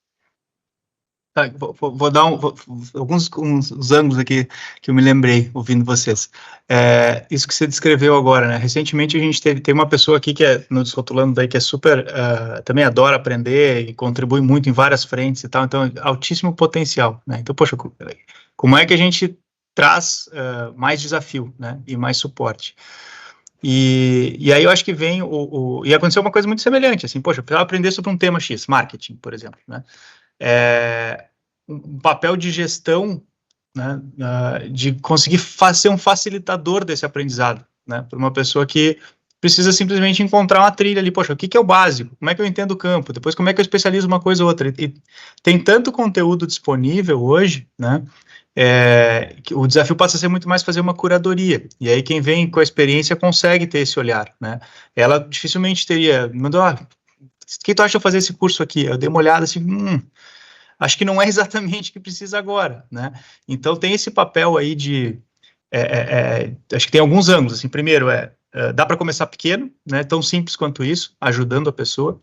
Speaker 4: Vou dar alguns ângulos aqui que eu me lembrei ouvindo vocês. Isso que você descreveu agora, né? Recentemente a gente tem uma pessoa aqui que no Desrotulando daí que é super, também adora aprender e contribui muito em várias frentes e tal, então altíssimo potencial, né? Então, poxa, como é que a gente traz mais desafio, né? E mais suporte? E aí eu acho que vem e aconteceu uma coisa muito semelhante, assim, poxa, eu precisava aprender sobre um tema X, marketing, por exemplo, né? Um papel de gestão, né, de conseguir ser um facilitador desse aprendizado, né, para uma pessoa que precisa simplesmente encontrar uma trilha ali, poxa, o que é o básico? Como é que eu entendo o campo? Depois, como é que eu especializo uma coisa ou outra? E tem tanto conteúdo disponível hoje, né, que o desafio passa a ser muito mais fazer uma curadoria, e aí quem vem com a experiência consegue ter esse olhar, né, ela dificilmente mandou, o que tu acha de eu fazer esse curso aqui? Eu dei uma olhada assim, acho que não é exatamente o que precisa agora, né? Então tem esse papel aí de, acho que tem alguns ângulos, assim, primeiro dá para começar pequeno, né? Tão simples quanto isso, ajudando a pessoa.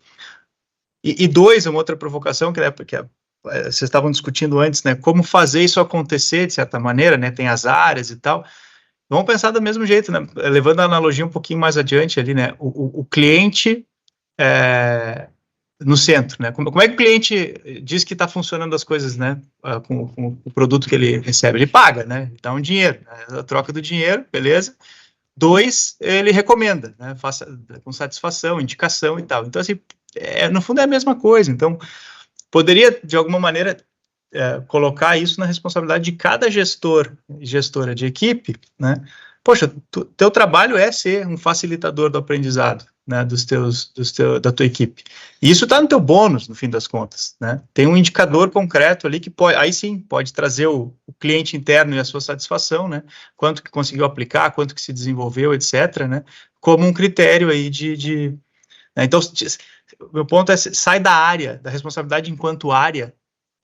Speaker 4: E dois, uma outra provocação, que vocês estavam discutindo antes, né? Como fazer isso acontecer, de certa maneira, né? Tem as áreas e tal. Vamos pensar do mesmo jeito, né? Levando a analogia um pouquinho mais adiante ali, né? O cliente no centro, né? Como é que o cliente diz que está funcionando as coisas, né? Com o produto que ele recebe? Ele paga, né? Dá um dinheiro, né? A troca do dinheiro, beleza? 2, ele recomenda, né? Faça com satisfação, indicação e tal. Então, assim, no fundo é a mesma coisa. Então, poderia, de alguma maneira, colocar isso na responsabilidade de cada gestor e gestora de equipe, né? Poxa, teu trabalho é ser um facilitador do aprendizado, né, da tua equipe. E isso está no teu bônus, no fim das contas, né? Tem um indicador concreto ali que aí sim, pode trazer o cliente interno e a sua satisfação, né? Quanto que conseguiu aplicar, quanto que se desenvolveu, etc., né? Como um critério aí né? Então, meu ponto é, sai da área, da responsabilidade enquanto área,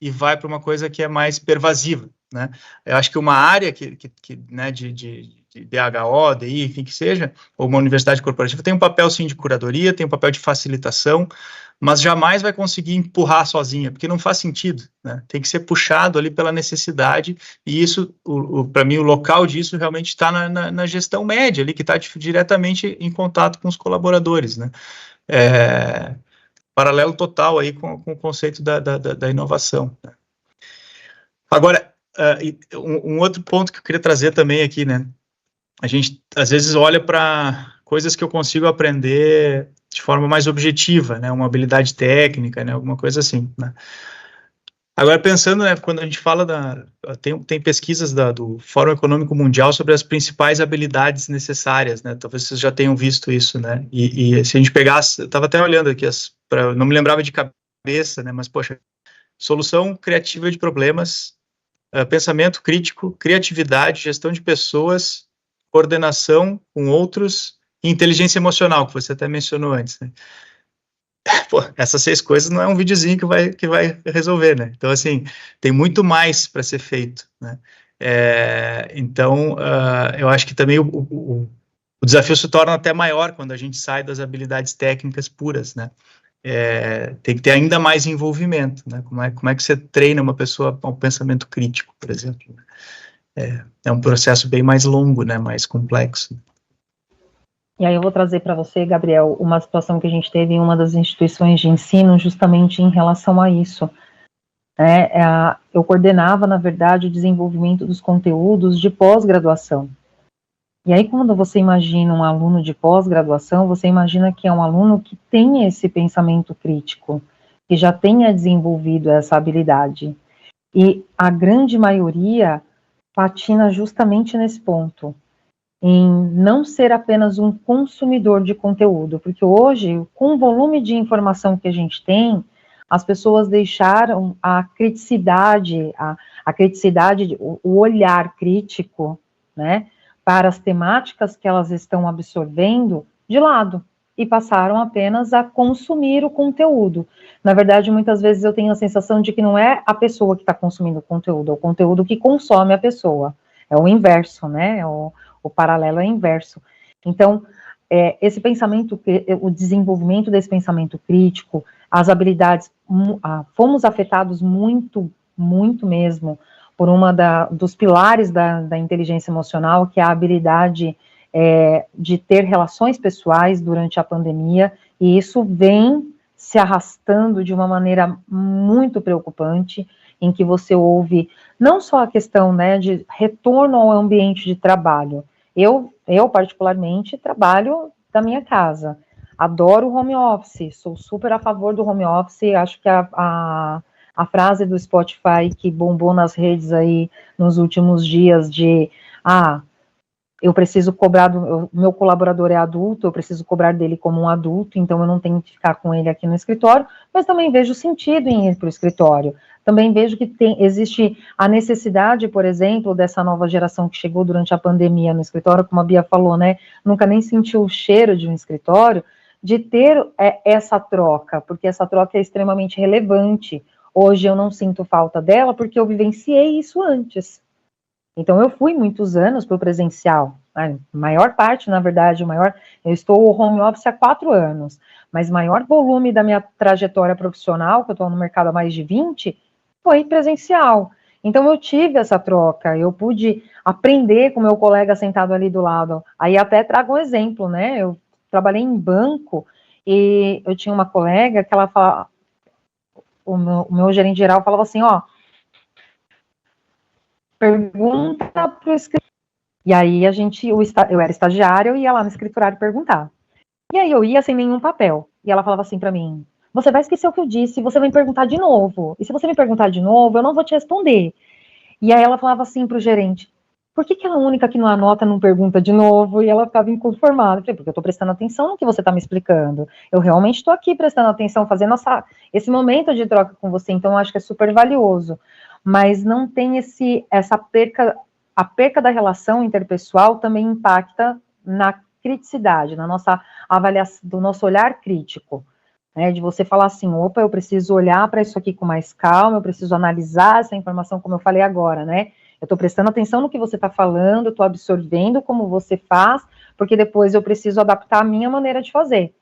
Speaker 4: e vai para uma coisa que é mais pervasiva, né? Eu acho que uma área né, de DHO, DI, enfim que seja, ou uma universidade corporativa, tem um papel sim de curadoria, tem um papel de facilitação, mas jamais vai conseguir empurrar sozinha, porque não faz sentido, né? Tem que ser puxado ali pela necessidade, e isso, para mim, o local disso realmente está na gestão média ali, que está diretamente em contato com os colaboradores, né? Paralelo total aí com o conceito da inovação, né? Agora, um outro ponto que eu queria trazer também aqui, né? A gente, às vezes, olha para coisas que eu consigo aprender de forma mais objetiva, né? Uma habilidade técnica, né? Alguma coisa assim, né? Agora, pensando, né, quando a gente fala tem pesquisas do Fórum Econômico Mundial sobre as principais habilidades necessárias, né? Talvez vocês já tenham visto isso, né? E se a gente pegasse, eu estava até olhando aqui, não me lembrava de cabeça, né? Mas, poxa, solução criativa de problemas, pensamento crítico, criatividade, gestão de pessoas, coordenação com outros e inteligência emocional, que você até mencionou antes, né? pô, essas 6 coisas não é um videozinho que vai resolver, né? Então, assim, tem muito mais para ser feito, né? Então, eu acho que também o desafio se torna até maior quando a gente sai das habilidades técnicas puras, né? Tem que ter ainda mais envolvimento, né? Como é que você treina uma pessoa ao pensamento crítico, por exemplo? É um processo bem mais longo, né? Mais complexo.
Speaker 3: E aí eu vou trazer para você, Gabriel, uma situação que a gente teve em uma das instituições de ensino, justamente em relação a isso. Eu coordenava, na verdade, o desenvolvimento dos conteúdos de pós-graduação. E aí, quando você imagina um aluno de pós-graduação, você imagina que é um aluno que tem esse pensamento crítico, que já tenha desenvolvido essa habilidade. E a grande maioria patina justamente nesse ponto, em não ser apenas um consumidor de conteúdo, porque hoje, com o volume de informação que a gente tem, as pessoas deixaram a criticidade, o olhar crítico, né, para as temáticas que elas estão absorvendo de lado, e passaram apenas a consumir o conteúdo. Na verdade, muitas vezes eu tenho a sensação de que não é a pessoa que está consumindo o conteúdo, é o conteúdo que consome a pessoa. É o inverso, né, o paralelo é inverso. Então, esse pensamento, o desenvolvimento desse pensamento crítico, as habilidades, fomos afetados muito, muito mesmo, por dos pilares da inteligência emocional, que é a habilidade de ter relações pessoais durante a pandemia, e isso vem se arrastando de uma maneira muito preocupante, em que você ouve não só a questão, né, de retorno ao ambiente de trabalho. Eu particularmente, trabalho da minha casa. Adoro o home office, sou super a favor do home office, acho que a frase do Spotify que bombou nas redes aí nos últimos dias de, eu preciso cobrar meu colaborador é adulto, eu preciso cobrar dele como um adulto, então eu não tenho que ficar com ele aqui no escritório, mas também vejo sentido em ir para o escritório. Também vejo que existe a necessidade, por exemplo, dessa nova geração que chegou durante a pandemia no escritório, como a Bia falou, né, nunca nem sentiu o cheiro de um escritório, de ter essa troca, porque essa troca é extremamente relevante. Hoje eu não sinto falta dela, porque eu vivenciei isso antes. Então, eu fui muitos anos para o presencial, a maior parte, na verdade, eu estou home office há 4 anos, mas o maior volume da minha trajetória profissional, que eu estou no mercado há mais de 20, foi presencial. Então, eu tive essa troca, eu pude aprender com meu colega sentado ali do lado. Aí até trago um exemplo, né? Eu trabalhei em banco e eu tinha uma colega que ela falava, o meu gerente geral falava assim, pergunta para o escritório. E aí eu era estagiária, eu ia lá no escriturário perguntar. E aí eu ia sem nenhum papel. E ela falava assim para mim, você vai esquecer o que eu disse, você vai me perguntar de novo. E se você me perguntar de novo, eu não vou te responder. E aí ela falava assim pro gerente, por que ela é a única que não anota, não pergunta de novo? E ela ficava inconformada. Eu falei, porque eu estou prestando atenção no que você está me explicando. Eu realmente estou aqui prestando atenção, fazendo esse momento de troca com você, então eu acho que é super valioso. Mas não tem essa perca, a perca da relação interpessoal também impacta na criticidade, na nossa avaliação, do nosso olhar crítico. Né, de você falar assim, opa, eu preciso olhar para isso aqui com mais calma, eu preciso analisar essa informação, como eu falei agora, né? Eu estou prestando atenção no que você está falando, eu estou absorvendo como você faz, porque depois eu preciso adaptar a minha maneira de fazer.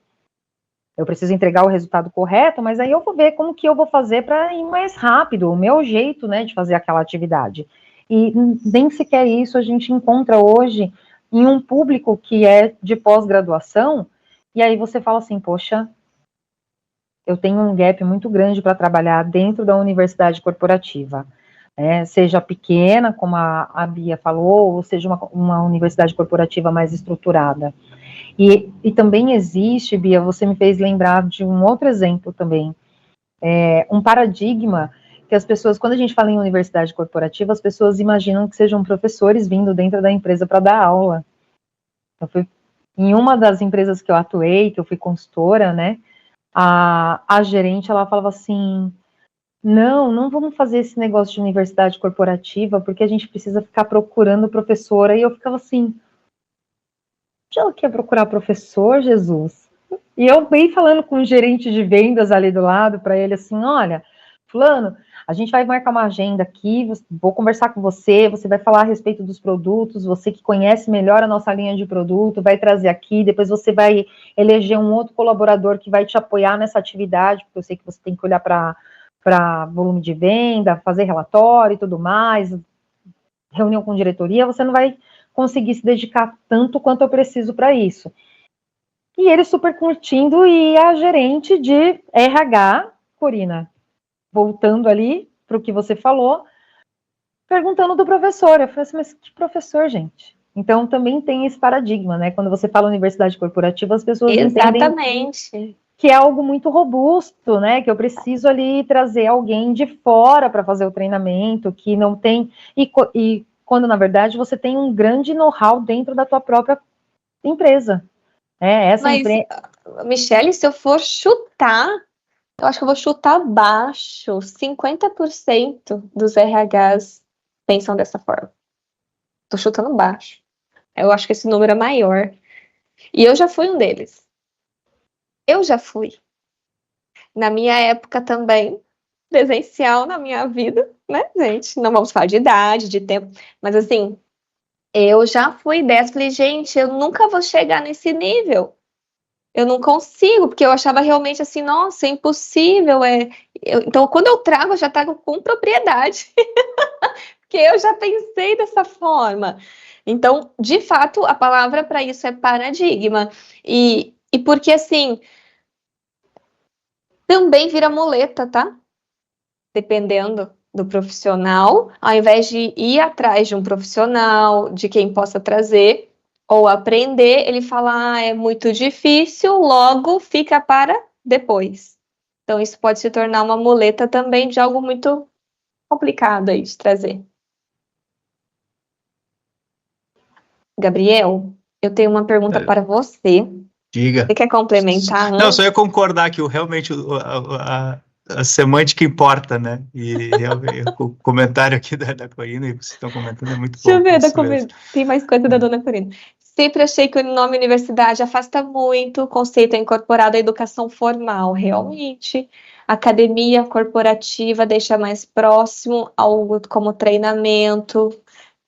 Speaker 3: Eu preciso entregar o resultado correto, mas aí eu vou ver como que eu vou fazer para ir mais rápido, o meu jeito, né, de fazer aquela atividade. E nem sequer isso a gente encontra hoje em um público que é de pós-graduação, e aí você fala assim, poxa, eu tenho um gap muito grande para trabalhar dentro da universidade corporativa, né, seja pequena, como a Bia falou, ou seja uma universidade corporativa mais estruturada. E também existe, Bia, você me fez lembrar de um outro exemplo também, um paradigma que as pessoas, quando a gente fala em universidade corporativa, as pessoas imaginam que sejam professores vindo dentro da empresa para dar aula. Eu fui em uma das empresas que eu atuei, que eu fui consultora, né, a gerente, ela falava assim, não vamos fazer esse negócio de universidade corporativa, porque a gente precisa ficar procurando professora, e eu ficava assim, onde ela quer procurar professor, Jesus? E eu bem falando com o gerente de vendas ali do lado, para ele assim, olha, fulano, a gente vai marcar uma agenda aqui, vou conversar com você, você vai falar a respeito dos produtos, você que conhece melhor a nossa linha de produto, vai trazer aqui, depois você vai eleger um outro colaborador que vai te apoiar nessa atividade, porque eu sei que você tem que olhar para volume de venda, fazer relatório e tudo mais, reunião com diretoria, você não vai conseguir se dedicar tanto quanto eu preciso para isso. E ele super curtindo, e a gerente de RH, Corina, voltando ali para o que você falou, perguntando do professor. Eu falei assim, mas que professor, gente? Então, também tem esse paradigma, né? Quando você fala universidade corporativa, as pessoas entendem que é algo muito robusto, né? Que eu preciso ali trazer alguém de fora para fazer o treinamento, que não tem... E quando, na verdade, você tem um grande know-how dentro da tua própria empresa.
Speaker 2: Michele, se eu for chutar, eu acho que eu vou chutar baixo. 50% dos RHs pensam dessa forma. Tô chutando baixo. Eu acho que esse número é maior. E eu já fui um deles. Eu já fui. Na minha época também, presencial na minha vida, né, gente? Não vamos falar de idade, de tempo, mas assim, eu já fui dessa. Falei, gente, eu nunca vou chegar nesse nível. Eu não consigo, porque eu achava realmente assim, nossa, é impossível. Então, quando eu trago, eu já trago com propriedade. Porque eu já pensei dessa forma. Então, de fato, a palavra para isso é paradigma. E porque, assim, também vira muleta, tá? Dependendo do profissional, ao invés de ir atrás de um profissional, de quem possa trazer ou aprender, ele fala, é muito difícil, logo fica para depois. Então, isso pode se tornar uma muleta também de algo muito complicado aí de trazer. Gabriel, eu tenho uma pergunta para você.
Speaker 4: Diga.
Speaker 2: Você quer complementar?
Speaker 4: Não, só ia concordar que realmente a semântica importa, né? E o comentário aqui da Corina, e vocês estão comentando, é muito bom.
Speaker 2: Deixa eu ver, tem mais coisa da dona Corina. Sempre achei que o nome universidade afasta muito, o conceito é incorporado à educação formal, realmente. Academia corporativa deixa mais próximo algo como treinamento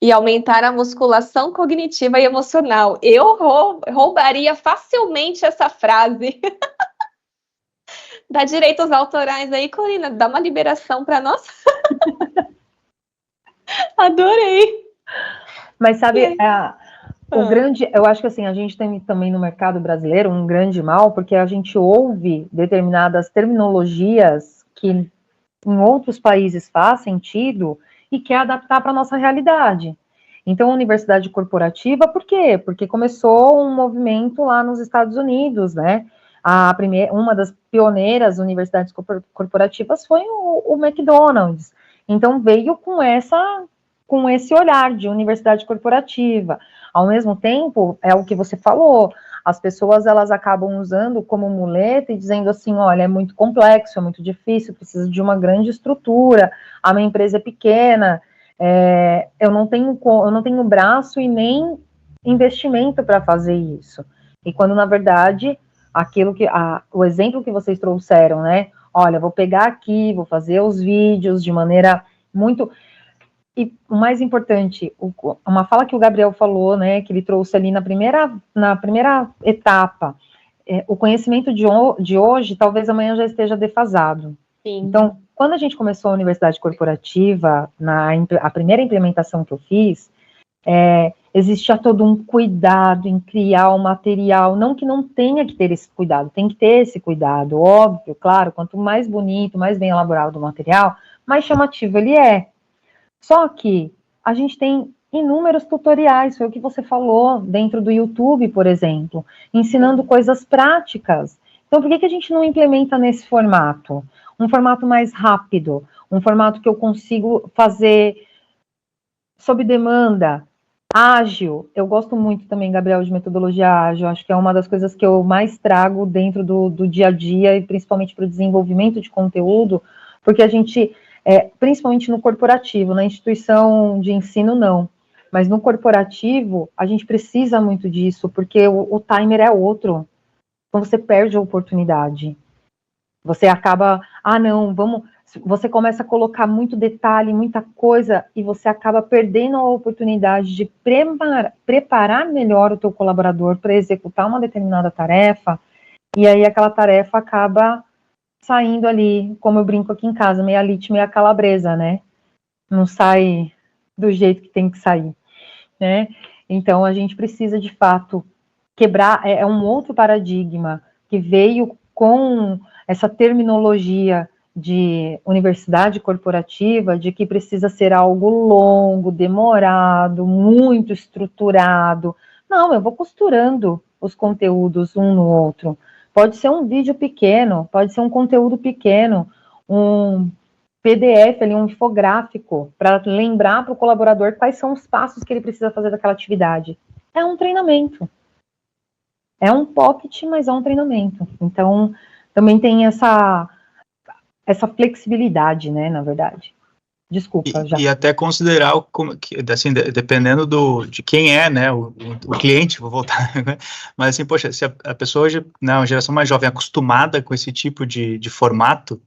Speaker 2: e aumentar a musculação cognitiva e emocional. Eu roubaria facilmente essa frase. Dá direitos autorais aí, Corina, dá uma liberação para nós. Adorei.
Speaker 3: Mas sabe, eu acho que assim, a gente tem também no mercado brasileiro um grande mal, porque a gente ouve determinadas terminologias que em outros países faz sentido e quer adaptar para a nossa realidade. Então, a universidade corporativa, por quê? Porque começou um movimento lá nos Estados Unidos, né? Uma das pioneiras universidades corporativas foi o McDonald's. Então, veio com esse olhar de universidade corporativa. Ao mesmo tempo, é o que você falou, as pessoas elas acabam usando como muleta e dizendo assim, olha, é muito complexo, é muito difícil, precisa de uma grande estrutura, a minha empresa é pequena, eu não tenho braço e nem investimento para fazer isso. E quando, na verdade, o exemplo que vocês trouxeram, né? Olha, vou pegar aqui, vou fazer os vídeos de maneira muito... E o mais importante, uma fala que o Gabriel falou, né, que ele trouxe ali na primeira etapa, o conhecimento de hoje, talvez amanhã já esteja defasado.
Speaker 2: Sim.
Speaker 3: Então, quando a gente começou a universidade corporativa, a primeira implementação que eu fiz, existia todo um cuidado em criar o material, não que não tenha que ter esse cuidado, tem que ter esse cuidado, óbvio, claro, quanto mais bonito, mais bem elaborado o material, mais chamativo ele é. Só que a gente tem inúmeros tutoriais, foi o que você falou, dentro do YouTube, por exemplo, ensinando coisas práticas. Então, por que a gente não implementa nesse formato? Um formato mais rápido, um formato que eu consigo fazer sob demanda, ágil. Eu gosto muito também, Gabriel, de metodologia ágil, acho que é uma das coisas que eu mais trago dentro do dia a dia, e principalmente para o desenvolvimento de conteúdo, porque a gente... principalmente no corporativo, na instituição de ensino não, mas no corporativo a gente precisa muito disso, porque o timer é outro. Então você perde a oportunidade. Você acaba, não, você começa a colocar muito detalhe, muita coisa, e você acaba perdendo a oportunidade de preparar melhor o teu colaborador para executar uma determinada tarefa, e aí aquela tarefa acaba saindo ali, como eu brinco aqui em casa, meia leite, meia calabresa, né? Não sai do jeito que tem que sair, né? Então a gente precisa, de fato, quebrar, é um outro paradigma que veio com essa terminologia de universidade corporativa, de que precisa ser algo longo, demorado, muito estruturado. Não, eu vou costurando os conteúdos um no outro. Pode ser um vídeo pequeno, pode ser um conteúdo pequeno, um PDF ali, um infográfico, para lembrar para o colaborador quais são os passos que ele precisa fazer daquela atividade. É um treinamento. É um pocket, mas é um treinamento. Então, também tem essa flexibilidade, né, na verdade. Desculpa, já.
Speaker 4: E até considerar, assim, dependendo de quem é, né, o cliente, vou voltar, né? Mas assim, poxa, se a pessoa hoje, né, uma geração mais jovem, acostumada com esse tipo de formato,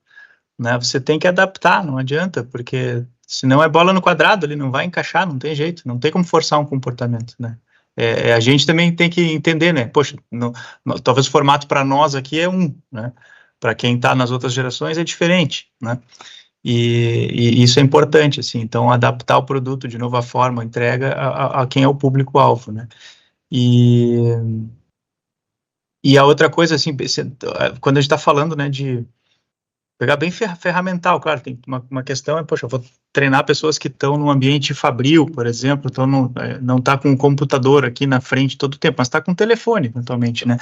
Speaker 4: né, você tem que adaptar, não adianta, porque senão é bola no quadrado, ele não vai encaixar, não tem jeito, não tem como forçar um comportamento, né. A gente também tem que entender, né, poxa, talvez o formato para nós aqui é né, para quem está nas outras gerações é diferente, né. E isso é importante, assim, então adaptar o produto de novo, a forma, a entrega a quem é o público-alvo, né, e a outra coisa, assim, quando a gente está falando, né, de pegar bem ferramental, claro, tem uma questão, poxa, eu vou treinar pessoas que estão no ambiente fabril, por exemplo, não está com um computador aqui na frente todo o tempo, mas está com um telefone, eventualmente, né,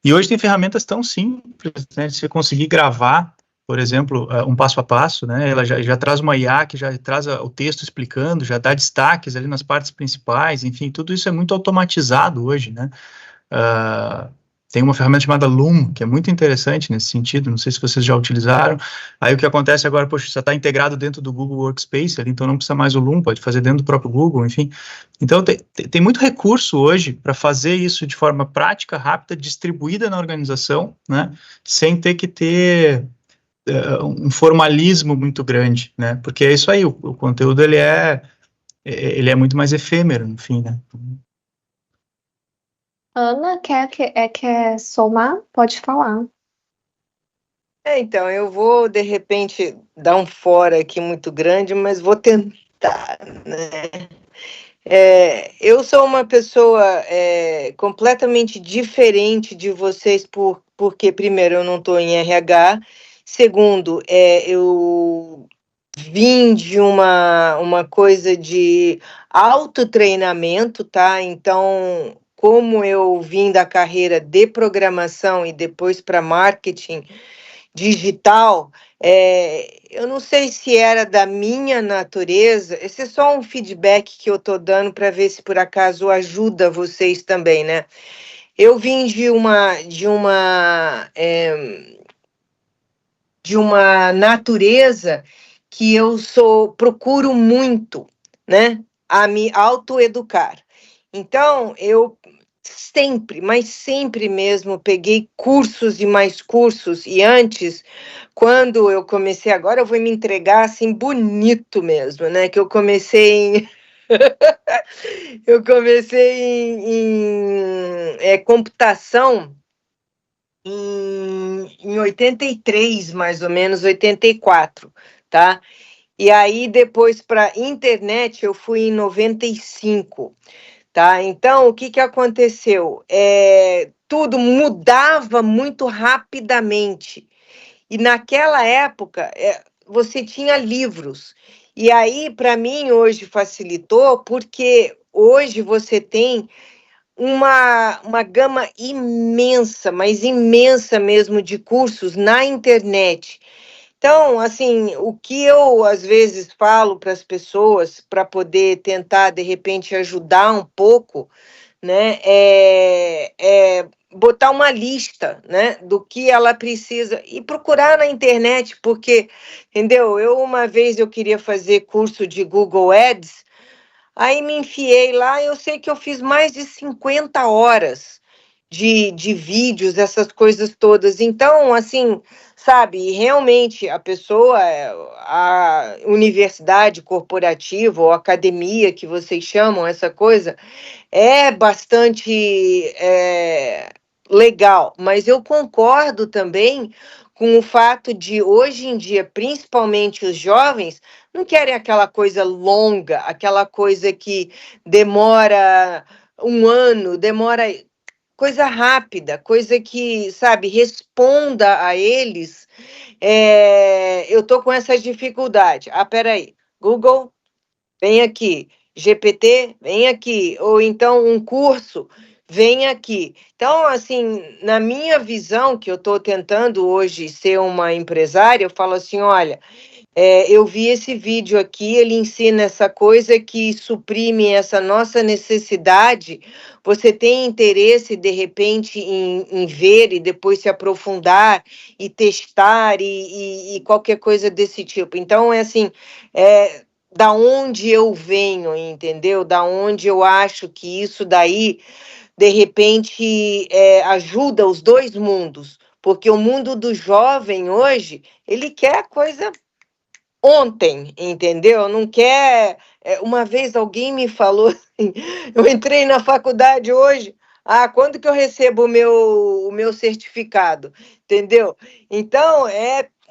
Speaker 4: e hoje tem ferramentas tão simples, né, de você conseguir gravar, por exemplo, um passo a passo, né, ela já traz uma IA que já traz o texto explicando, já dá destaques ali nas partes principais, enfim, tudo isso é muito automatizado hoje, né. Tem uma ferramenta chamada Loom, que é muito interessante nesse sentido, não sei se vocês já utilizaram. Aí o que acontece agora, poxa, já está integrado dentro do Google Workspace, ali, então não precisa mais o Loom, pode fazer dentro do próprio Google, enfim. Então tem muito recurso hoje para fazer isso de forma prática, rápida, distribuída na organização, né, sem ter que ter um formalismo muito grande, né, porque é isso aí, o conteúdo ele é muito mais efêmero, enfim, né.
Speaker 2: Ana, quer somar? Pode falar.
Speaker 6: Então, eu vou, de repente, dar um fora aqui muito grande, mas vou tentar, né? Eu sou uma pessoa completamente diferente de vocês, porque, primeiro, eu não estou em RH, segundo, eu vim de uma coisa de autotreinamento, tá? Então, como eu vim da carreira de programação e depois para marketing digital, eu não sei se era da minha natureza, esse é só um feedback que eu estou dando para ver se por acaso ajuda vocês também, né? Eu vim de uma natureza que procuro muito, né, a me autoeducar. Então, eu sempre, mas sempre mesmo, peguei cursos e mais cursos, e antes, quando eu comecei, agora eu vou me entregar assim bonito mesmo, né, que eu comecei eu comecei em computação em 83, mais ou menos, 84, tá? E aí, depois, para internet, eu fui em 95, tá? Então, o que que aconteceu? Tudo mudava muito rapidamente. E naquela época, você tinha livros. E aí, para mim, hoje facilitou, porque hoje você tem uma gama imensa, mas imensa mesmo, de cursos na internet. Então, assim, o que eu às vezes falo para as pessoas para poder tentar, de repente, ajudar um pouco, né, é botar uma lista, né, do que ela precisa e procurar na internet, porque, entendeu? Uma vez eu queria fazer curso de Google Ads. Aí me enfiei lá, eu sei que eu fiz mais de 50 horas. de vídeos, essas coisas todas. Então, assim, sabe, realmente a pessoa, a universidade corporativa ou academia que vocês chamam, essa coisa, é bastante legal, mas eu concordo também com o fato de, hoje em dia, principalmente os jovens, não querem aquela coisa longa, aquela coisa que demora um ano, demora coisa rápida, coisa que, sabe, responda a eles. Eu tô com essa dificuldade. Ah, peraí, Google, vem aqui. GPT, vem aqui. Ou então um curso, vem aqui. Então, assim, na minha visão, que eu estou tentando hoje ser uma empresária, eu falo assim, olha, eu vi esse vídeo aqui, ele ensina essa coisa que suprime essa nossa necessidade. Você tem interesse, de repente, em ver e depois se aprofundar e testar e qualquer coisa desse tipo. Então, é assim, da onde eu venho, entendeu? Da onde eu acho que isso daí, de repente, ajuda os dois mundos. Porque o mundo do jovem hoje, ele quer coisa ontem, entendeu? Não quer. Uma vez alguém me falou assim, eu entrei na faculdade hoje. Ah, quando que eu recebo o meu certificado? Entendeu? Então,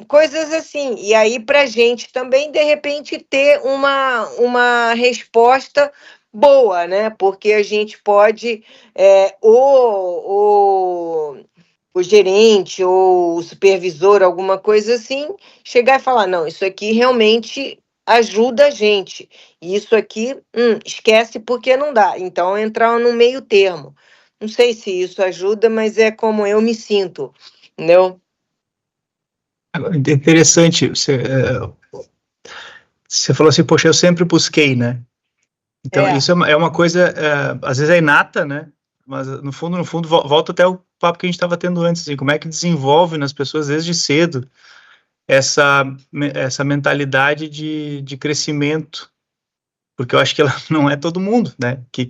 Speaker 6: coisas assim. E aí, para a gente também, de repente, ter uma resposta boa, né? Porque a gente pode, o gerente ou o supervisor, alguma coisa assim, chegar e falar, não, isso aqui realmente ajuda a gente. E isso aqui, esquece porque não dá. Então, entrar no meio termo. Não sei se isso ajuda, mas é como eu me sinto, entendeu?
Speaker 4: Interessante, você falou assim, poxa, eu sempre busquei, né? Então, isso é uma coisa, às vezes é inata, né? Mas, no fundo, volta até o papo que a gente estava tendo antes, assim, como é que desenvolve nas pessoas desde cedo essa mentalidade de crescimento, porque eu acho que ela não é todo mundo, né, que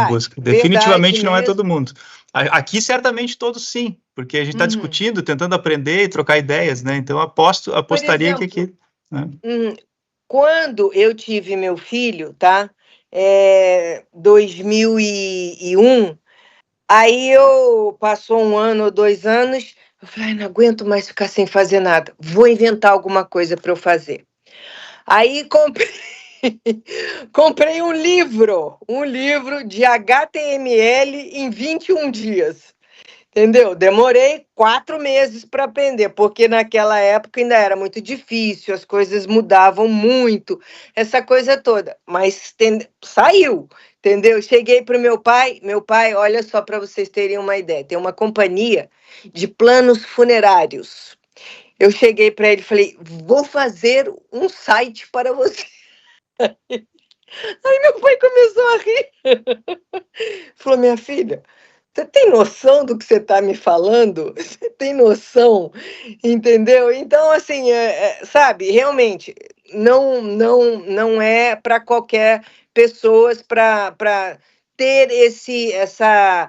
Speaker 4: busca. Definitivamente não é todo mundo. Aqui, certamente, todos sim, porque a gente está discutindo, tentando aprender e trocar ideias, né, então apostaria que aqui... Né?
Speaker 6: Quando eu tive meu filho, tá, 2001, aí passou 1 ano ou 2 anos, eu falei, não aguento mais ficar sem fazer nada, vou inventar alguma coisa para eu fazer. Aí comprei um livro de HTML em 21 dias. Entendeu? Demorei 4 meses para aprender, porque naquela época ainda era muito difícil, as coisas mudavam muito, essa coisa toda. Mas saiu, entendeu? Cheguei para o meu pai, olha só para vocês terem uma ideia, tem uma companhia de planos funerários. Eu cheguei para ele e falei, vou fazer um site para você. Aí meu pai começou a rir. Falou, minha filha, você tem noção do que você está me falando? Você tem noção? Entendeu? Então, assim, sabe, realmente, não é para qualquer pessoa para ter essa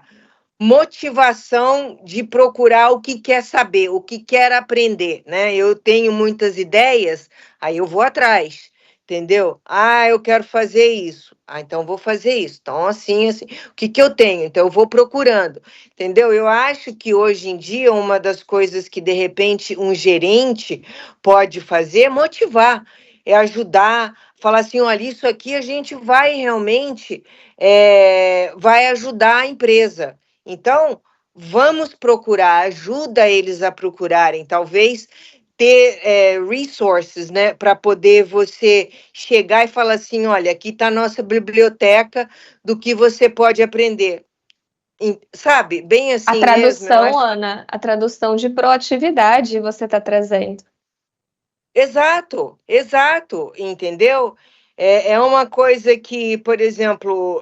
Speaker 6: motivação de procurar o que quer saber, o que quer aprender, né? Eu tenho muitas ideias, aí eu vou atrás, entendeu? Ah, eu quero fazer isso. Ah, então vou fazer isso. Então, assim, o que eu tenho? Então, eu vou procurando, entendeu? Eu acho que hoje em dia, uma das coisas que, de repente, um gerente pode fazer é motivar, é ajudar, falar assim, olha, isso aqui a gente vai realmente, vai ajudar a empresa. Então, vamos procurar, ajuda eles a procurarem, talvez ter resources, né, para poder você chegar e falar assim, olha, aqui está a nossa biblioteca do que você pode aprender. Sabe, bem assim mesmo.
Speaker 2: A tradução, Ana, a tradução de proatividade você está trazendo.
Speaker 6: Exato, entendeu? É uma coisa que, por exemplo,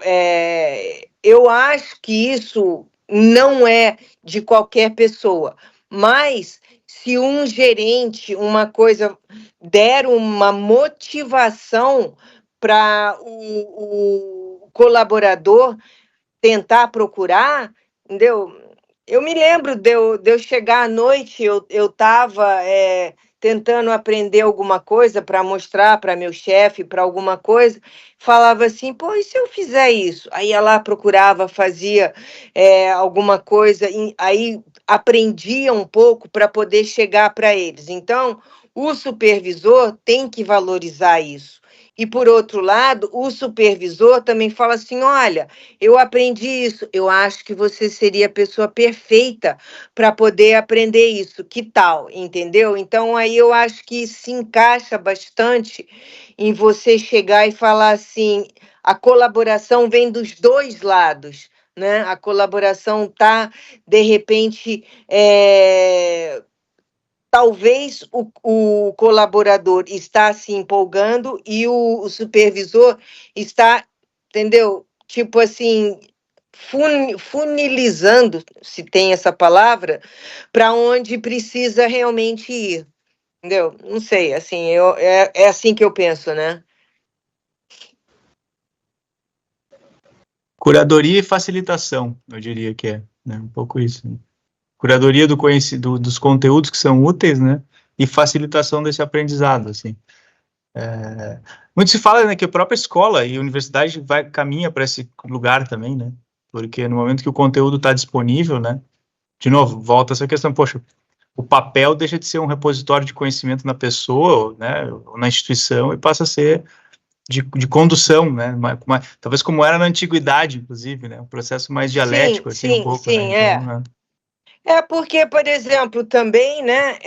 Speaker 6: eu acho que isso não é de qualquer pessoa, mas se um gerente, uma coisa, der uma motivação para o colaborador tentar procurar, entendeu? eu me lembro de eu chegar à noite, eu estava tentando aprender alguma coisa para mostrar para meu chefe, para alguma coisa, falava assim, pô, e se eu fizer isso? Aí ia lá, procurava, fazia alguma coisa, aí aprendia um pouco para poder chegar para eles. Então, o supervisor tem que valorizar isso. E, por outro lado, o supervisor também fala assim, olha, eu aprendi isso, eu acho que você seria a pessoa perfeita para poder aprender isso, que tal, entendeu? Então, aí eu acho que se encaixa bastante em você chegar e falar assim, a colaboração vem dos dois lados, né? A colaboração tá, de repente, talvez o colaborador está se empolgando e o supervisor está, entendeu? Tipo assim, funilizando, se tem essa palavra, para onde precisa realmente ir, entendeu? Não sei, assim, é assim que eu penso, né?
Speaker 4: Curadoria e facilitação, eu diria que é, né? Um pouco isso, né? Curadoria dos conteúdos que são úteis, né? E facilitação desse aprendizado, assim. Muito se fala, né, que a própria escola e a universidade caminha para esse lugar também, né? Porque no momento que o conteúdo está disponível, né? De novo, volta essa questão, poxa, o papel deixa de ser um repositório de conhecimento na pessoa, né, ou na instituição, e passa a ser de condução, né, talvez como era na antiguidade, inclusive, né, um processo mais
Speaker 6: Sim,
Speaker 4: dialético, assim, um
Speaker 6: sim,
Speaker 4: pouco, né,
Speaker 6: sim,
Speaker 4: então, né.
Speaker 6: É porque, por exemplo, também, né,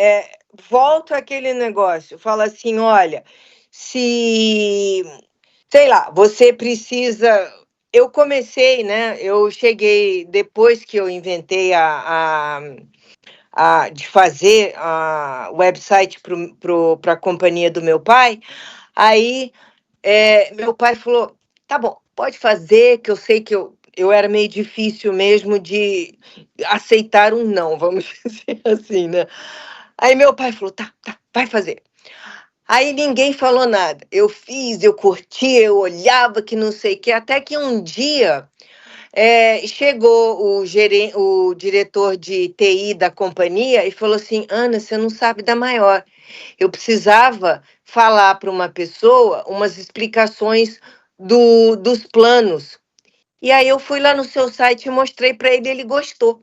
Speaker 6: volta aquele negócio, fala assim, olha, se, sei lá, você precisa. Eu comecei, né? Eu cheguei depois que eu inventei de fazer a website para a companhia do meu pai. Aí meu pai falou: tá bom, pode fazer, que eu sei que eu era meio difícil mesmo de aceitar um não, vamos dizer assim, né? Aí meu pai falou: tá, vai fazer. Aí ninguém falou nada. Eu fiz, eu curti, eu olhava que não sei o que, até que um dia chegou o diretor de TI da companhia e falou assim: Ana, você não sabe da maior. Eu precisava falar para uma pessoa umas explicações dos planos. E aí eu fui lá no seu site e mostrei para ele, ele gostou.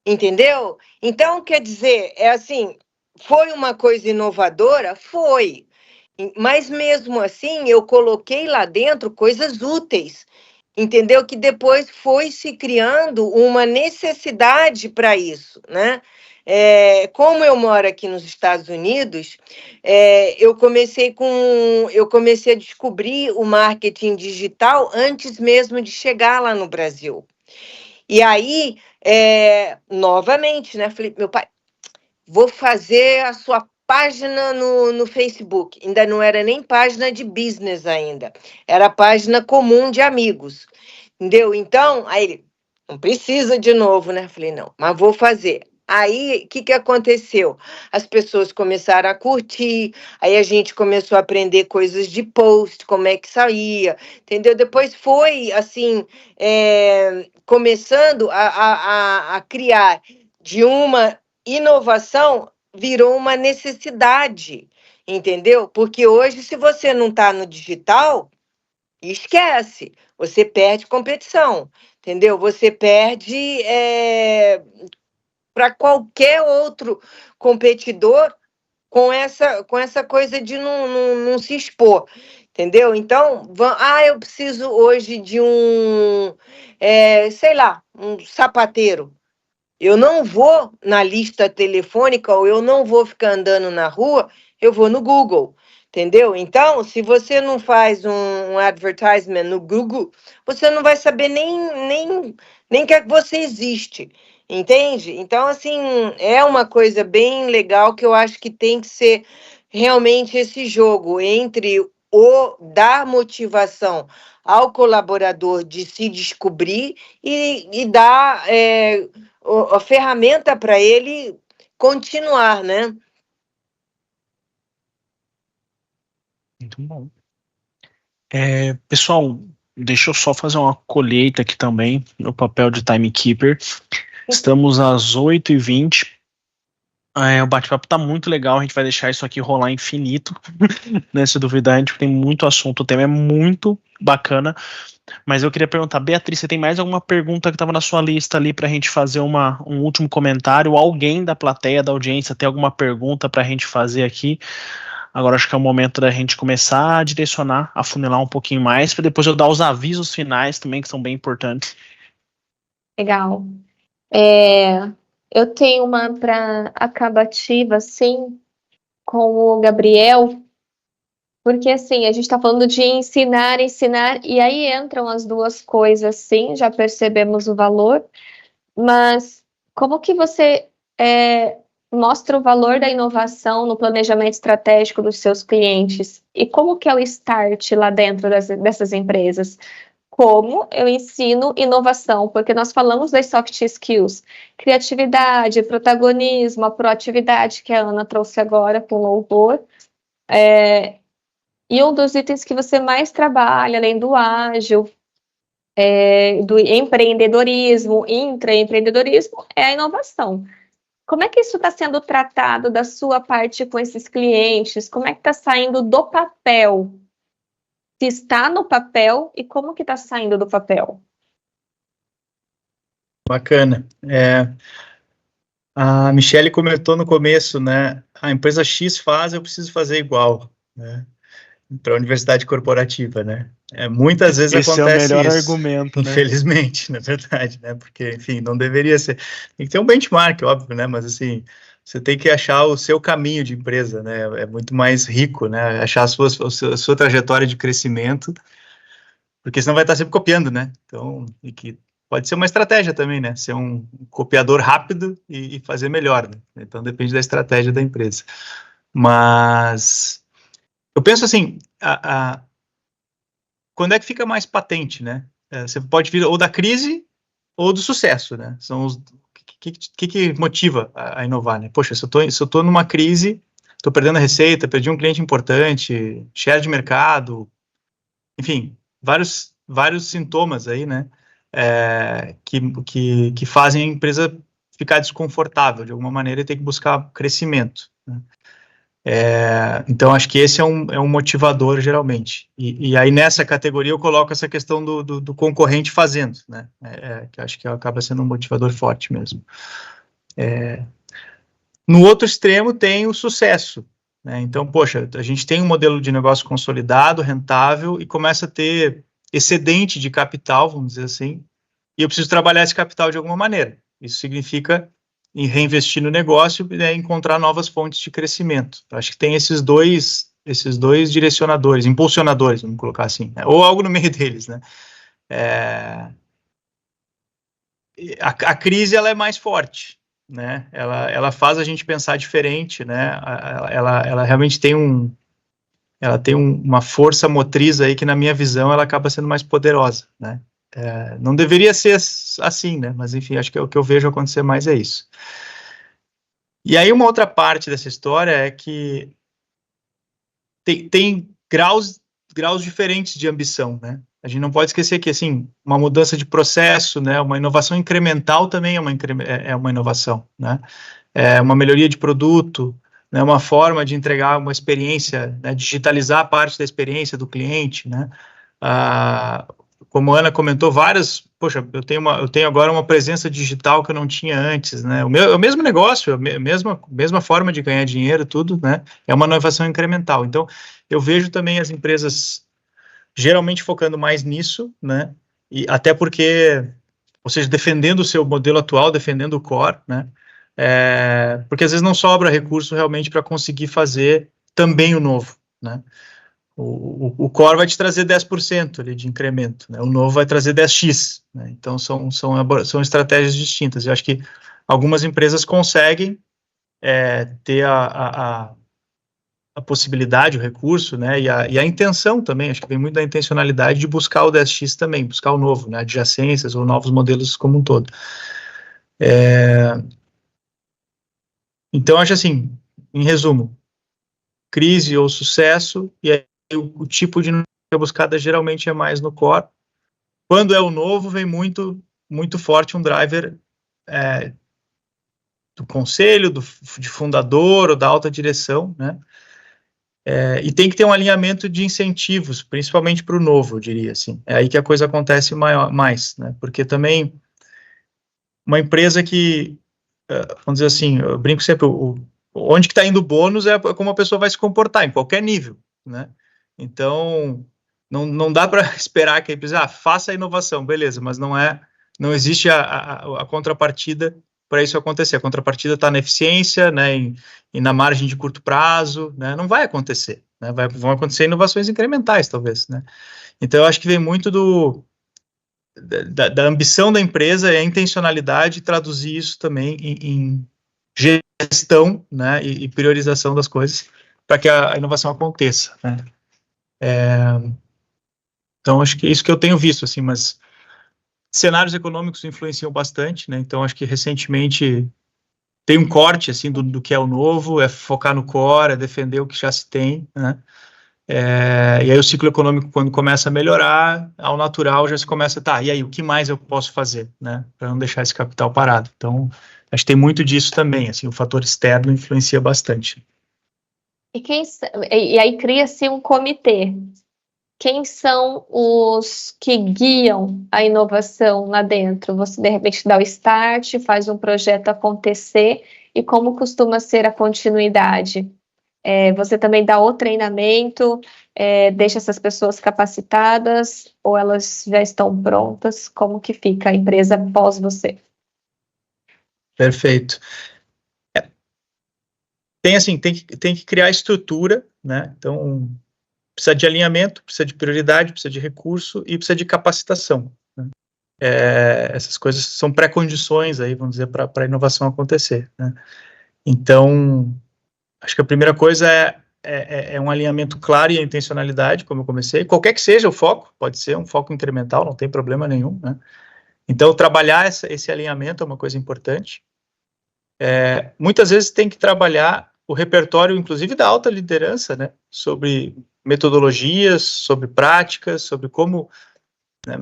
Speaker 6: Entendeu? Então, quer dizer, assim, foi uma coisa inovadora? Foi. Mas mesmo assim, eu coloquei lá dentro coisas úteis. Entendeu? Que depois foi se criando uma necessidade para isso, né? Como eu moro aqui nos Estados Unidos, eu comecei a descobrir o marketing digital antes mesmo de chegar lá no Brasil. E aí, novamente, né? Falei, meu pai, vou fazer a sua página no Facebook. Ainda não era nem página de business ainda, era página comum de amigos. Entendeu? Então, aí ele, não precisa de novo, né? Falei, não, mas vou fazer. Aí, o que aconteceu? As pessoas começaram a curtir, aí a gente começou a aprender coisas de post, como é que saía, entendeu? Depois foi, assim, começando a criar de uma inovação, virou uma necessidade, entendeu? Porque hoje, se você não está no digital, esquece, você perde competição, entendeu? Você perde para qualquer outro competidor com essa coisa de não se expor, entendeu? Então, eu preciso hoje de sei lá, um sapateiro. Eu não vou na lista telefônica ou eu não vou ficar andando na rua, eu vou no Google, entendeu? Então, se você não faz um advertisement no Google, você não vai saber nem que você existe, entende? Então, assim, é uma coisa bem legal que eu acho que tem que ser realmente esse jogo entre o dar motivação ao colaborador de se descobrir e dar a ferramenta para ele continuar, né?
Speaker 1: Muito bom. Pessoal, Deixa eu só fazer uma colheita aqui também, no papel de timekeeper. Estamos às 8h20. O bate-papo tá muito legal, a gente vai deixar isso aqui rolar infinito, né? Se duvidar, a gente tem muito assunto, o tema é muito bacana, mas eu queria perguntar, Beatriz, você tem mais alguma pergunta que estava na sua lista ali pra gente fazer um último comentário? Alguém da plateia, da audiência, tem alguma pergunta pra gente fazer aqui? Agora acho que é o momento da gente começar a direcionar, afunilar um pouquinho mais, para depois eu dar os avisos finais também, que são bem importantes.
Speaker 2: Legal. Eu tenho uma para acabativa, sim, com o Gabriel, porque assim, a gente está falando de ensinar, e aí entram as duas coisas, sim, já percebemos o valor, mas como que você mostra o valor da inovação no planejamento estratégico dos seus clientes? E como que é o start lá dentro dessas empresas? Como eu ensino inovação, porque nós falamos das soft skills, criatividade, protagonismo, a proatividade que a Ana trouxe agora com louvor, e um dos itens que você mais trabalha, além do ágil, do empreendedorismo, intraempreendedorismo, é a inovação. Como é que isso está sendo tratado da sua parte com esses clientes? Como é que está saindo do papel? Se está no papel e como que está saindo do papel?
Speaker 4: Bacana. A Michelle comentou no começo, né? A empresa X faz, eu preciso fazer igual, né? Para a universidade corporativa, né? Muitas vezes
Speaker 1: Esse é o
Speaker 4: acontece
Speaker 1: melhor
Speaker 4: isso,
Speaker 1: argumento, né?
Speaker 4: infelizmente, na verdade, né? Porque, enfim, não deveria ser. Tem que ter um benchmark, óbvio, né? Mas, assim, você tem que achar o seu caminho de empresa, né? É muito mais rico, né? Achar a sua trajetória de crescimento, porque senão vai estar sempre copiando, né? Então, e que pode ser uma estratégia também, né? Ser um copiador rápido e fazer melhor, né? Então, depende da estratégia da empresa. Mas eu penso assim, quando é que fica mais patente, né? Você pode vir ou da crise ou do sucesso, né? São os que motiva a inovar, né? Poxa, se eu tô numa crise, estou perdendo a receita, perdi um cliente importante, share de mercado, enfim, vários sintomas aí, né? Que fazem a empresa ficar desconfortável de alguma maneira e ter que buscar crescimento, né? Então, acho que esse é um motivador, geralmente. E aí, nessa categoria, eu coloco essa questão do concorrente fazendo, né? Que acho que acaba sendo um motivador forte mesmo. No outro extremo, tem o sucesso, né? Então, poxa, a gente tem um modelo de negócio consolidado, rentável, e começa a ter excedente de capital, vamos dizer assim, e eu preciso trabalhar esse capital de alguma maneira. Isso significa em reinvestir no negócio e, né, encontrar novas fontes de crescimento. Eu acho que tem esses dois direcionadores, impulsionadores, vamos colocar assim, né? Ou algo no meio deles, né? A crise, ela é mais forte, né? Ela faz a gente pensar diferente, né? Ela realmente tem uma força motriz aí que, na minha visão, ela acaba sendo mais poderosa, né? Não deveria ser assim, né? Mas, enfim, acho que o que eu vejo acontecer mais é isso. E aí, uma outra parte dessa história é que tem graus diferentes de ambição, né? A gente não pode esquecer que, assim, uma mudança de processo, né? Uma inovação incremental também é uma inovação, né? Uma melhoria de produto, né? Uma forma de entregar uma experiência, né? Digitalizar parte da experiência do cliente, né? Como a Ana comentou, poxa, eu tenho agora uma presença digital que eu não tinha antes, né? O mesmo negócio, a mesma forma de ganhar dinheiro, tudo, né? É uma inovação incremental. Então, eu vejo também as empresas geralmente focando mais nisso, né? E até porque, ou seja, defendendo o seu modelo atual, defendendo o core, né? Porque às vezes não sobra recurso realmente para conseguir fazer também o novo, né? O core vai te trazer 10% ali de incremento, né? O novo vai trazer 10x, né? Então, são estratégias distintas. Eu acho que algumas empresas conseguem ter a possibilidade, o recurso, né? E a intenção também, acho que vem muito da intencionalidade de buscar o 10x também, buscar o novo, né? Adjacências ou novos modelos como um todo. Então, acho assim, em resumo, crise ou sucesso, e aí o tipo de buscada geralmente é mais no core, quando é o novo, vem muito forte um driver do conselho, de fundador ou da alta direção, né? E tem que ter um alinhamento de incentivos, principalmente para o novo, eu diria assim. É aí que a coisa acontece mais, né? Porque também uma empresa que, vamos dizer assim, eu brinco sempre, onde que está indo o bônus é como a pessoa vai se comportar, em qualquer nível, né? Então, não dá para esperar que a empresa faça a inovação, beleza, mas não existe a contrapartida para isso acontecer. A contrapartida está na eficiência, né, e na margem de curto prazo, né? Não vai acontecer, né? Vão acontecer inovações incrementais, talvez, né? Então, eu acho que vem muito da ambição da empresa e a intencionalidade, traduzir isso também em gestão, né, e priorização das coisas para que a inovação aconteça, né? Então, acho que é isso que eu tenho visto, assim, mas cenários econômicos influenciam bastante, né? Então, acho que recentemente tem um corte, assim, do que é o novo, é focar no core, é defender o que já se tem, né? E aí o ciclo econômico, quando começa a melhorar, ao natural já se começa, tá, e aí, o que mais eu posso fazer, né, para não deixar esse capital parado? Então, acho que tem muito disso também, assim, o fator externo influencia bastante.
Speaker 2: E aí cria-se um comitê. Quem são os que guiam a inovação lá dentro? Você, de repente, dá o start, faz um projeto acontecer, e como costuma ser a continuidade? Você também dá o treinamento, deixa essas pessoas capacitadas, ou elas já estão prontas? Como que fica a empresa pós você?
Speaker 4: Perfeito. Tem que criar estrutura, né? Então, precisa de alinhamento, precisa de prioridade, precisa de recurso e precisa de capacitação, né? Essas coisas são pré-condições aí, vamos dizer, para a inovação acontecer, né? Então, acho que a primeira coisa é um alinhamento claro e a intencionalidade, como eu comecei, qualquer que seja o foco, pode ser um foco incremental, não tem problema nenhum, né? Então, trabalhar esse alinhamento é uma coisa importante. Muitas vezes tem que trabalhar o repertório, inclusive da alta liderança, né? Sobre metodologias, sobre práticas, sobre como, né?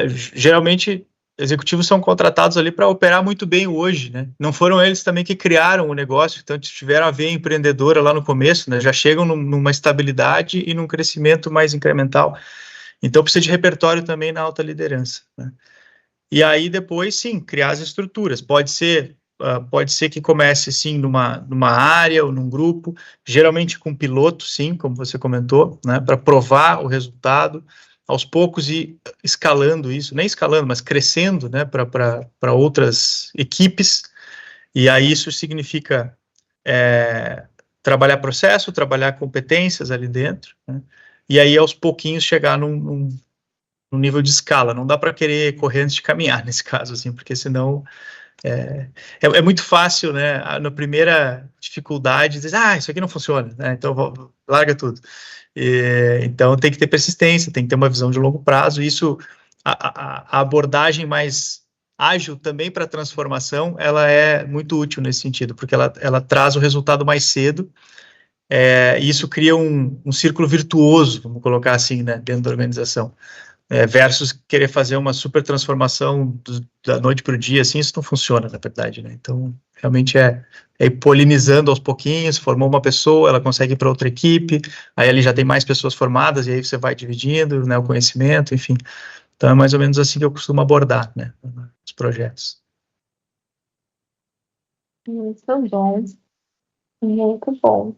Speaker 4: Geralmente, executivos são contratados ali para operar muito bem hoje, né? Não foram eles também que criaram o negócio, então tiveram a veia empreendedora lá no começo, né? Já chegam numa estabilidade e num crescimento mais incremental. Então precisa de repertório também na alta liderança, né? E aí depois, sim, criar as estruturas. Pode ser que comece, sim, numa área ou num grupo, geralmente com piloto, sim, como você comentou, né, para provar o resultado, aos poucos ir escalando isso, nem escalando, mas crescendo, né, para outras equipes, e aí isso significa trabalhar processo, trabalhar competências ali dentro, né, e aí aos pouquinhos chegar num nível de escala. Não dá para querer correr antes de caminhar nesse caso, assim, porque senão é muito fácil, né, na primeira dificuldade, dizer, isso aqui não funciona, né, então larga tudo. Então tem que ter persistência, tem que ter uma visão de longo prazo, e isso, a abordagem mais ágil também para a transformação, ela é muito útil nesse sentido, porque ela traz o resultado mais cedo, e isso cria um círculo virtuoso, vamos colocar assim, né, dentro da organização. Versus querer fazer uma super transformação da noite para o dia, assim, isso não funciona, na verdade, né? Então, realmente é ir polinizando aos pouquinhos, formou uma pessoa, ela consegue ir para outra equipe, aí ali já tem mais pessoas formadas, e aí você vai dividindo, né, o conhecimento, enfim. Então, é mais ou menos assim que eu costumo abordar, né, os projetos.
Speaker 2: Muito bom, muito bom.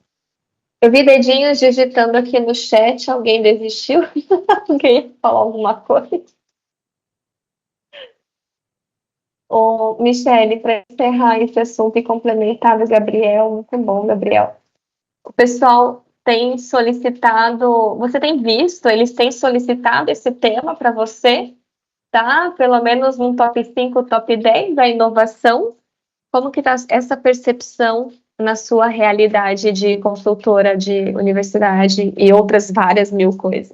Speaker 2: Eu vi dedinhos digitando aqui no chat, alguém desistiu? Alguém ia falar alguma coisa? Ô, Michele, para encerrar esse assunto e complementar o Gabriel, muito bom, Gabriel. O pessoal tem solicitado, você tem visto, eles têm solicitado esse tema para você, tá? Pelo menos um top 5, top 10 da inovação. Como que está essa percepção na sua realidade de consultora de universidade e outras várias mil coisas?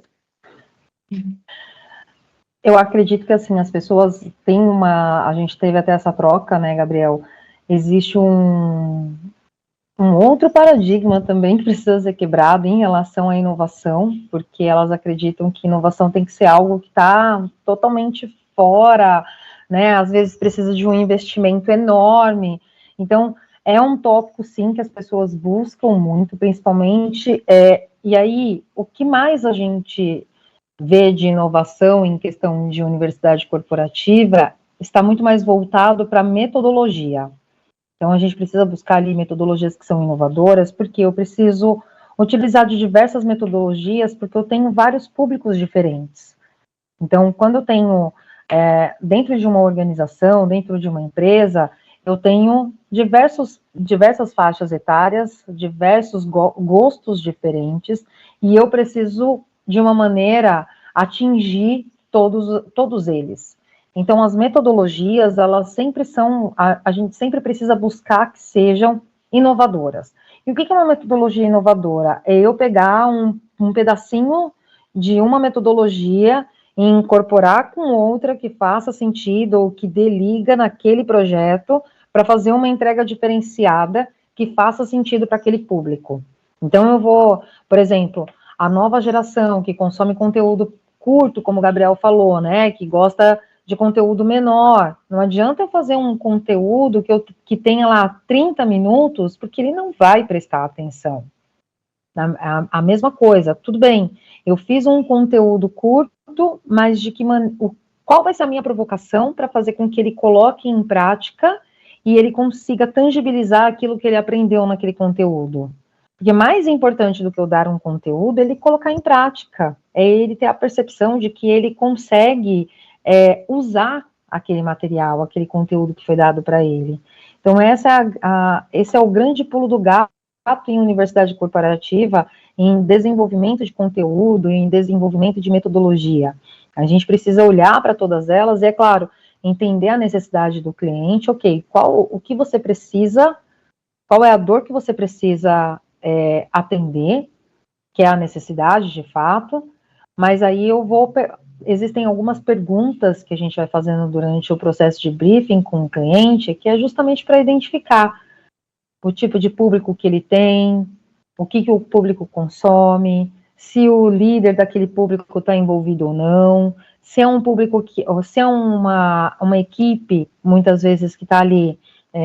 Speaker 3: Eu acredito que, assim, as pessoas têm a gente teve até essa troca, né, Gabriel? Existe Um outro paradigma também que precisa ser quebrado em relação à inovação, porque elas acreditam que inovação tem que ser algo que está totalmente fora, né? Às vezes precisa de um investimento enorme. Então, é um tópico, sim, que as pessoas buscam muito, principalmente. E aí, o que mais a gente vê de inovação em questão de universidade corporativa está muito mais voltado para metodologia. Então, a gente precisa buscar ali metodologias que são inovadoras, porque eu preciso utilizar de diversas metodologias, porque eu tenho vários públicos diferentes. Então, quando eu tenho, dentro de uma organização, dentro de uma empresa, eu tenho diversas faixas etárias, diversos gostos diferentes, e eu preciso, de uma maneira, atingir todos eles. Então, as metodologias, elas sempre são, a gente sempre precisa buscar que sejam inovadoras. E o que é uma metodologia inovadora? É eu pegar um pedacinho de uma metodologia e incorporar com outra que faça sentido ou que dê liga naquele projeto para fazer uma entrega diferenciada que faça sentido para aquele público. Então, eu vou, por exemplo, a nova geração que consome conteúdo curto, como o Gabriel falou, né, que gosta de conteúdo menor. Não adianta eu fazer um conteúdo que tenha lá 30 minutos, porque ele não vai prestar atenção. A mesma coisa, tudo bem, eu fiz um conteúdo curto, mas qual vai ser a minha provocação para fazer com que ele coloque em prática e ele consiga tangibilizar aquilo que ele aprendeu naquele conteúdo? Porque mais importante do que eu dar um conteúdo, é ele colocar em prática, é ele ter a percepção de que ele consegue usar aquele material, aquele conteúdo que foi dado para ele. Então, esse é o grande pulo do gato em universidade corporativa, em desenvolvimento de conteúdo, em desenvolvimento de metodologia. A gente precisa olhar para todas elas e, é claro, entender a necessidade do cliente, ok, o que você precisa, qual é a dor que você precisa atender, que é a necessidade de fato, mas aí existem algumas perguntas que a gente vai fazendo durante o processo de briefing com o cliente, que é justamente para identificar o tipo de público que ele tem, o que o público consome, se o líder daquele público está envolvido ou não, se é um público se é uma equipe, muitas vezes, que está ali,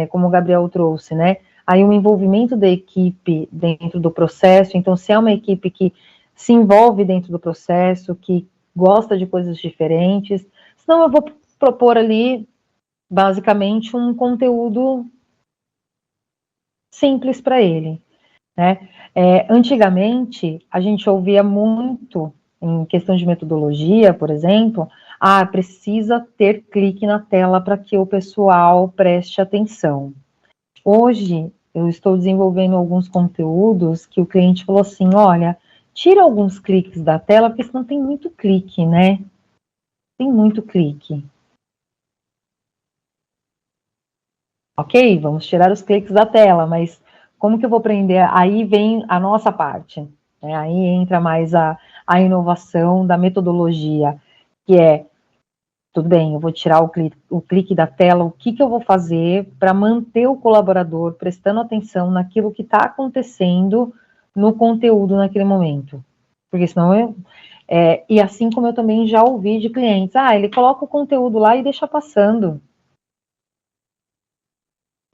Speaker 3: como o Gabriel trouxe, né? Aí o envolvimento da equipe dentro do processo, então se é uma equipe que se envolve dentro do processo, que gosta de coisas diferentes, senão eu vou propor ali, basicamente, um conteúdo simples para ele, né? Antigamente, a gente ouvia muito, em questão de metodologia, por exemplo, precisa ter clique na tela para que o pessoal preste atenção. Hoje, eu estou desenvolvendo alguns conteúdos que o cliente falou assim, olha, tira alguns cliques da tela, porque senão tem muito clique, né? Tem muito clique. Ok, vamos tirar os cliques da tela, mas como que eu vou prender? Aí vem a nossa parte, né? Aí entra mais a inovação da metodologia, que tudo bem, eu vou tirar o clique da tela, o que eu vou fazer para manter o colaborador prestando atenção naquilo que está acontecendo no conteúdo naquele momento. Porque senão e assim como eu também já ouvi de clientes, ele coloca o conteúdo lá e deixa passando.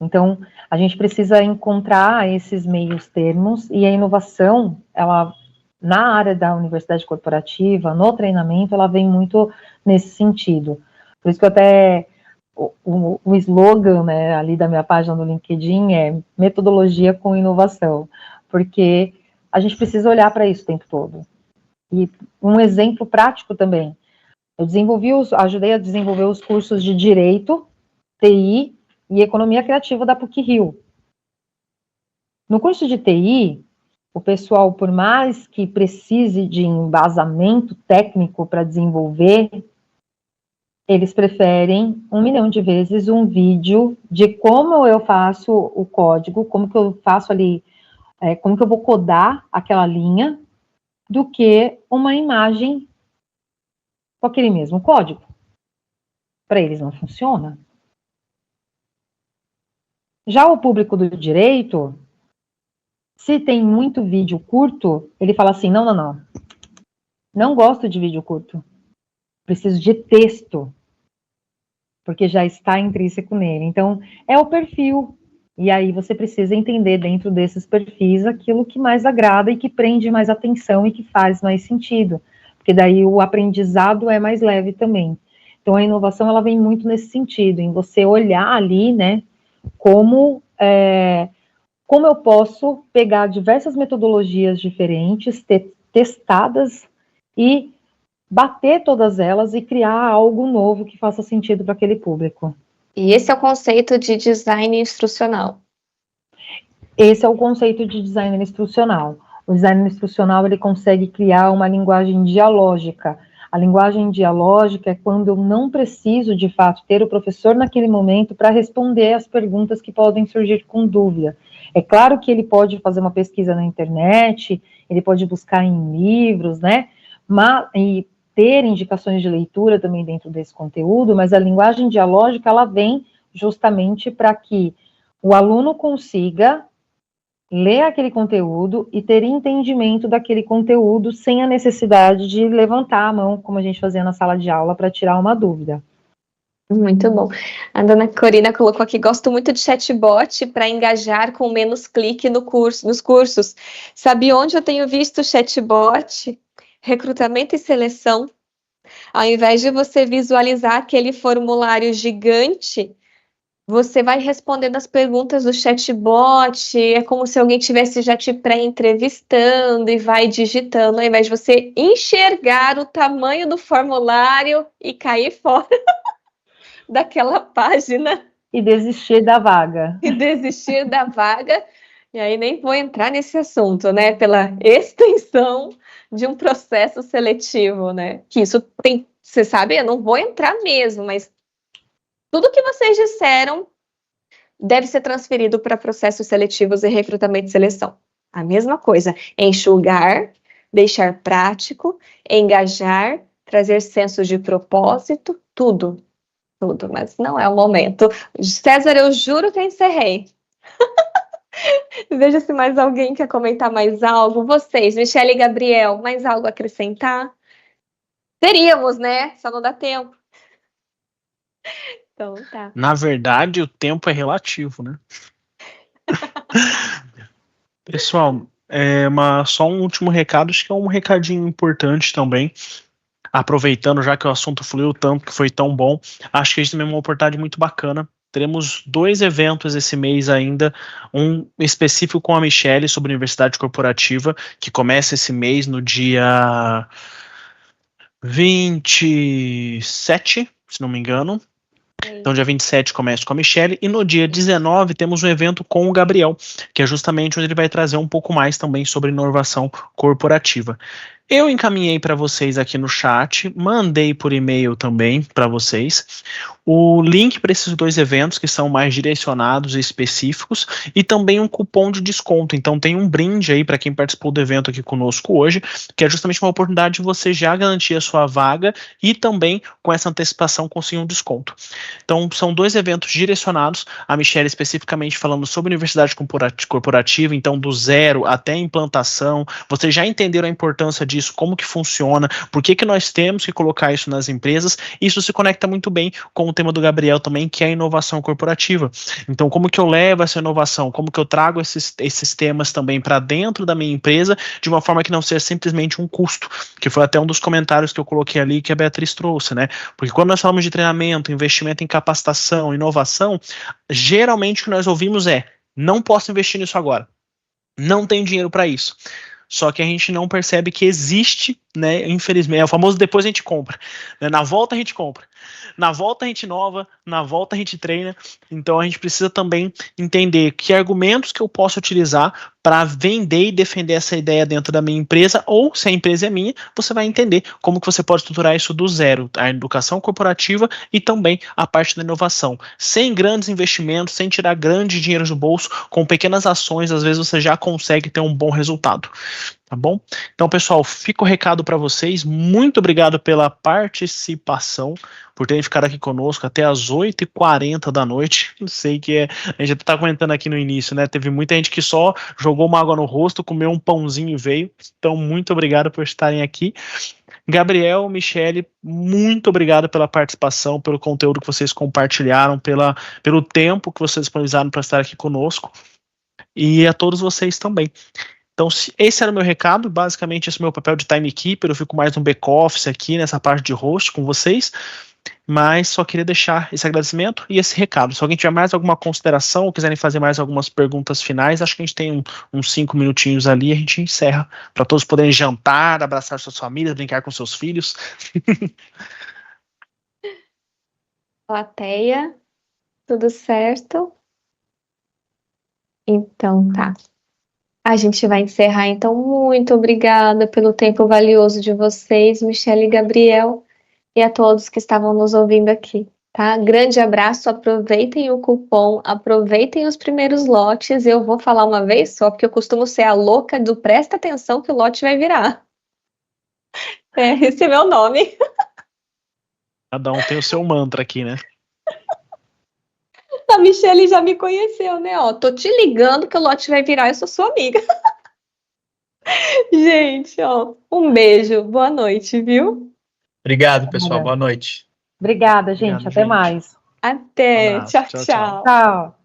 Speaker 3: Então, a gente precisa encontrar esses meios termos, e a inovação, ela, na área da universidade corporativa, no treinamento, ela vem muito nesse sentido. Por isso que até o slogan, né, ali da minha página no LinkedIn é metodologia com inovação, porque a gente precisa olhar para isso o tempo todo. E um exemplo prático também, eu ajudei a desenvolver os cursos de Direito, TI e Economia Criativa da PUC-Rio. No curso de TI, o pessoal, por mais que precise de embasamento técnico para desenvolver, eles preferem 1 milhão de vezes um vídeo de como eu faço o código, como que eu faço ali, como que eu vou codar aquela linha, do que uma imagem com aquele mesmo código. Para eles não funciona. Já o público do direito, Se tem muito vídeo curto, ele fala assim, não. Não gosto de vídeo curto. Preciso de texto. Porque já está intrínseco nele. Então, é o perfil. E aí você precisa entender dentro desses perfis aquilo que mais agrada e que prende mais atenção e que faz mais sentido. Porque daí o aprendizado é mais leve também. Então, a inovação, ela vem muito nesse sentido, em você olhar ali, né, como eu posso pegar diversas metodologias diferentes, testadas, e bater todas elas e criar algo novo que faça sentido para aquele público.
Speaker 2: E esse é o conceito de design instrucional.
Speaker 3: Esse é o conceito de design instrucional. O design instrucional, ele consegue criar uma linguagem dialógica. A linguagem dialógica é quando eu não preciso, de fato, ter o professor naquele momento para responder as perguntas que podem surgir com dúvida. É claro que ele pode fazer uma pesquisa na internet, ele pode buscar em livros, né? E ter indicações de leitura também dentro desse conteúdo, mas a linguagem dialógica, ela vem justamente para que o aluno consiga ler aquele conteúdo e ter entendimento daquele conteúdo sem a necessidade de levantar a mão, como a gente fazia na sala de aula, para tirar uma dúvida.
Speaker 2: Muito bom. A dona Corina colocou aqui, gosto muito de chatbot para engajar com menos clique nos cursos. Sabe onde eu tenho visto chatbot? Recrutamento e seleção. Ao invés de você visualizar aquele formulário gigante, você vai respondendo as perguntas do chatbot, é como se alguém tivesse já te pré-entrevistando e vai digitando, ao invés de você enxergar o tamanho do formulário e cair fora daquela página.
Speaker 3: E desistir da vaga.
Speaker 2: E desistir da vaga. E aí nem vou entrar nesse assunto, né? Pela extensão de um processo seletivo, né? Que isso tem, você sabe, eu não vou entrar mesmo, mas tudo que vocês disseram deve ser transferido para processos seletivos e recrutamento e seleção. A mesma coisa, enxugar, deixar prático, engajar, trazer senso de propósito, tudo, mas não é o momento. César, eu juro que eu encerrei. Veja se mais alguém quer comentar mais algo. Vocês, Michele e Gabriel, mais algo a acrescentar? Teríamos, né? Só não dá tempo. Então, tá.
Speaker 1: Na verdade, o tempo é relativo, né? Pessoal, só um último recado, acho que é um recadinho importante também. Aproveitando, já que o assunto fluiu tanto, que foi tão bom, acho que a gente tem uma oportunidade muito bacana. Teremos 2 eventos esse mês ainda, um específico com a Michele sobre Universidade Corporativa, que começa esse mês no dia 27, se não me engano. Então, dia 27 começa com a Michele, e no dia 19 temos um evento com o Gabriel, que é justamente onde ele vai trazer um pouco mais também sobre inovação corporativa. Eu encaminhei para vocês aqui no chat, mandei por e-mail também para vocês o link para esses 2 eventos que são mais direcionados e específicos, e também um cupom de desconto. Então tem um brinde aí para quem participou do evento aqui conosco hoje, que é justamente uma oportunidade de você já garantir a sua vaga e também com essa antecipação conseguir um desconto. Então são 2 eventos direcionados, a Michele especificamente falando sobre universidade corporativa, então do zero até a implantação. Vocês já entenderam a importância disso, como que funciona, por que nós temos que colocar isso nas empresas. Isso se conecta muito bem com o tema do Gabriel também, que é a inovação corporativa. Então, como que eu levo essa inovação, como que eu trago esses temas também para dentro da minha empresa, de uma forma que não seja simplesmente um custo, que foi até um dos comentários que eu coloquei ali, que a Beatriz trouxe, né? Porque quando nós falamos de treinamento, investimento em capacitação, inovação, geralmente o que nós ouvimos é: não posso investir nisso agora, não tenho dinheiro para isso. Só que a gente não percebe que existe, né? Infelizmente, é o famoso depois a gente compra, né? Na volta a gente compra, na volta a gente inova, na volta a gente treina. Então a gente precisa também entender que argumentos que eu posso utilizar para vender e defender essa ideia dentro da minha empresa, ou se a empresa é minha, você vai entender como que você pode estruturar isso do zero, a educação corporativa e também a parte da inovação, sem grandes investimentos, sem tirar grande dinheiro do bolso, com pequenas ações, às vezes você já consegue ter um bom resultado. Tá bom? Então, pessoal, fica o recado para vocês. Muito obrigado pela participação, por terem ficado aqui conosco até as 8h40 da noite. Eu sei que a gente já tá comentando aqui no início, né? Teve muita gente que só jogou uma água no rosto, comeu um pãozinho e veio. Então, muito obrigado por estarem aqui. Gabriel, Michele, muito obrigado pela participação, pelo conteúdo que vocês compartilharam, pelo tempo que vocês disponibilizaram para estar aqui conosco. E a todos vocês também. Então, esse era o meu recado, basicamente esse é o meu papel de timekeeper, eu fico mais no back-office aqui, nessa parte de host com vocês, mas só queria deixar esse agradecimento e esse recado. Se alguém tiver mais alguma consideração ou quiserem fazer mais algumas perguntas finais, acho que a gente tem uns 5 minutinhos ali e a gente encerra, para todos poderem jantar, abraçar suas famílias, brincar com seus filhos.
Speaker 2: Plateia, tudo certo? Então tá. A gente vai encerrar, então. Muito obrigada pelo tempo valioso de vocês, Michele e Gabriel, e a todos que estavam nos ouvindo aqui, tá? Grande abraço, aproveitem o cupom, aproveitem os primeiros lotes. Eu vou falar uma vez só, porque eu costumo ser a louca do presta atenção que o lote vai virar. Esse é meu nome.
Speaker 1: Cada um tem o seu mantra aqui, né?
Speaker 2: A Michele já me conheceu, né? Ó, tô te ligando que o lote vai virar, eu sou sua amiga. Gente, ó, um beijo, boa noite, viu?
Speaker 4: Obrigado, pessoal. Boa noite.
Speaker 3: Obrigada, gente.
Speaker 1: Obrigado,
Speaker 3: Até
Speaker 1: gente.
Speaker 3: mais.
Speaker 2: Até,
Speaker 1: Um abraço.
Speaker 2: tchau,
Speaker 1: Tchau,
Speaker 2: tchau.
Speaker 1: tchau.
Speaker 3: Tchau.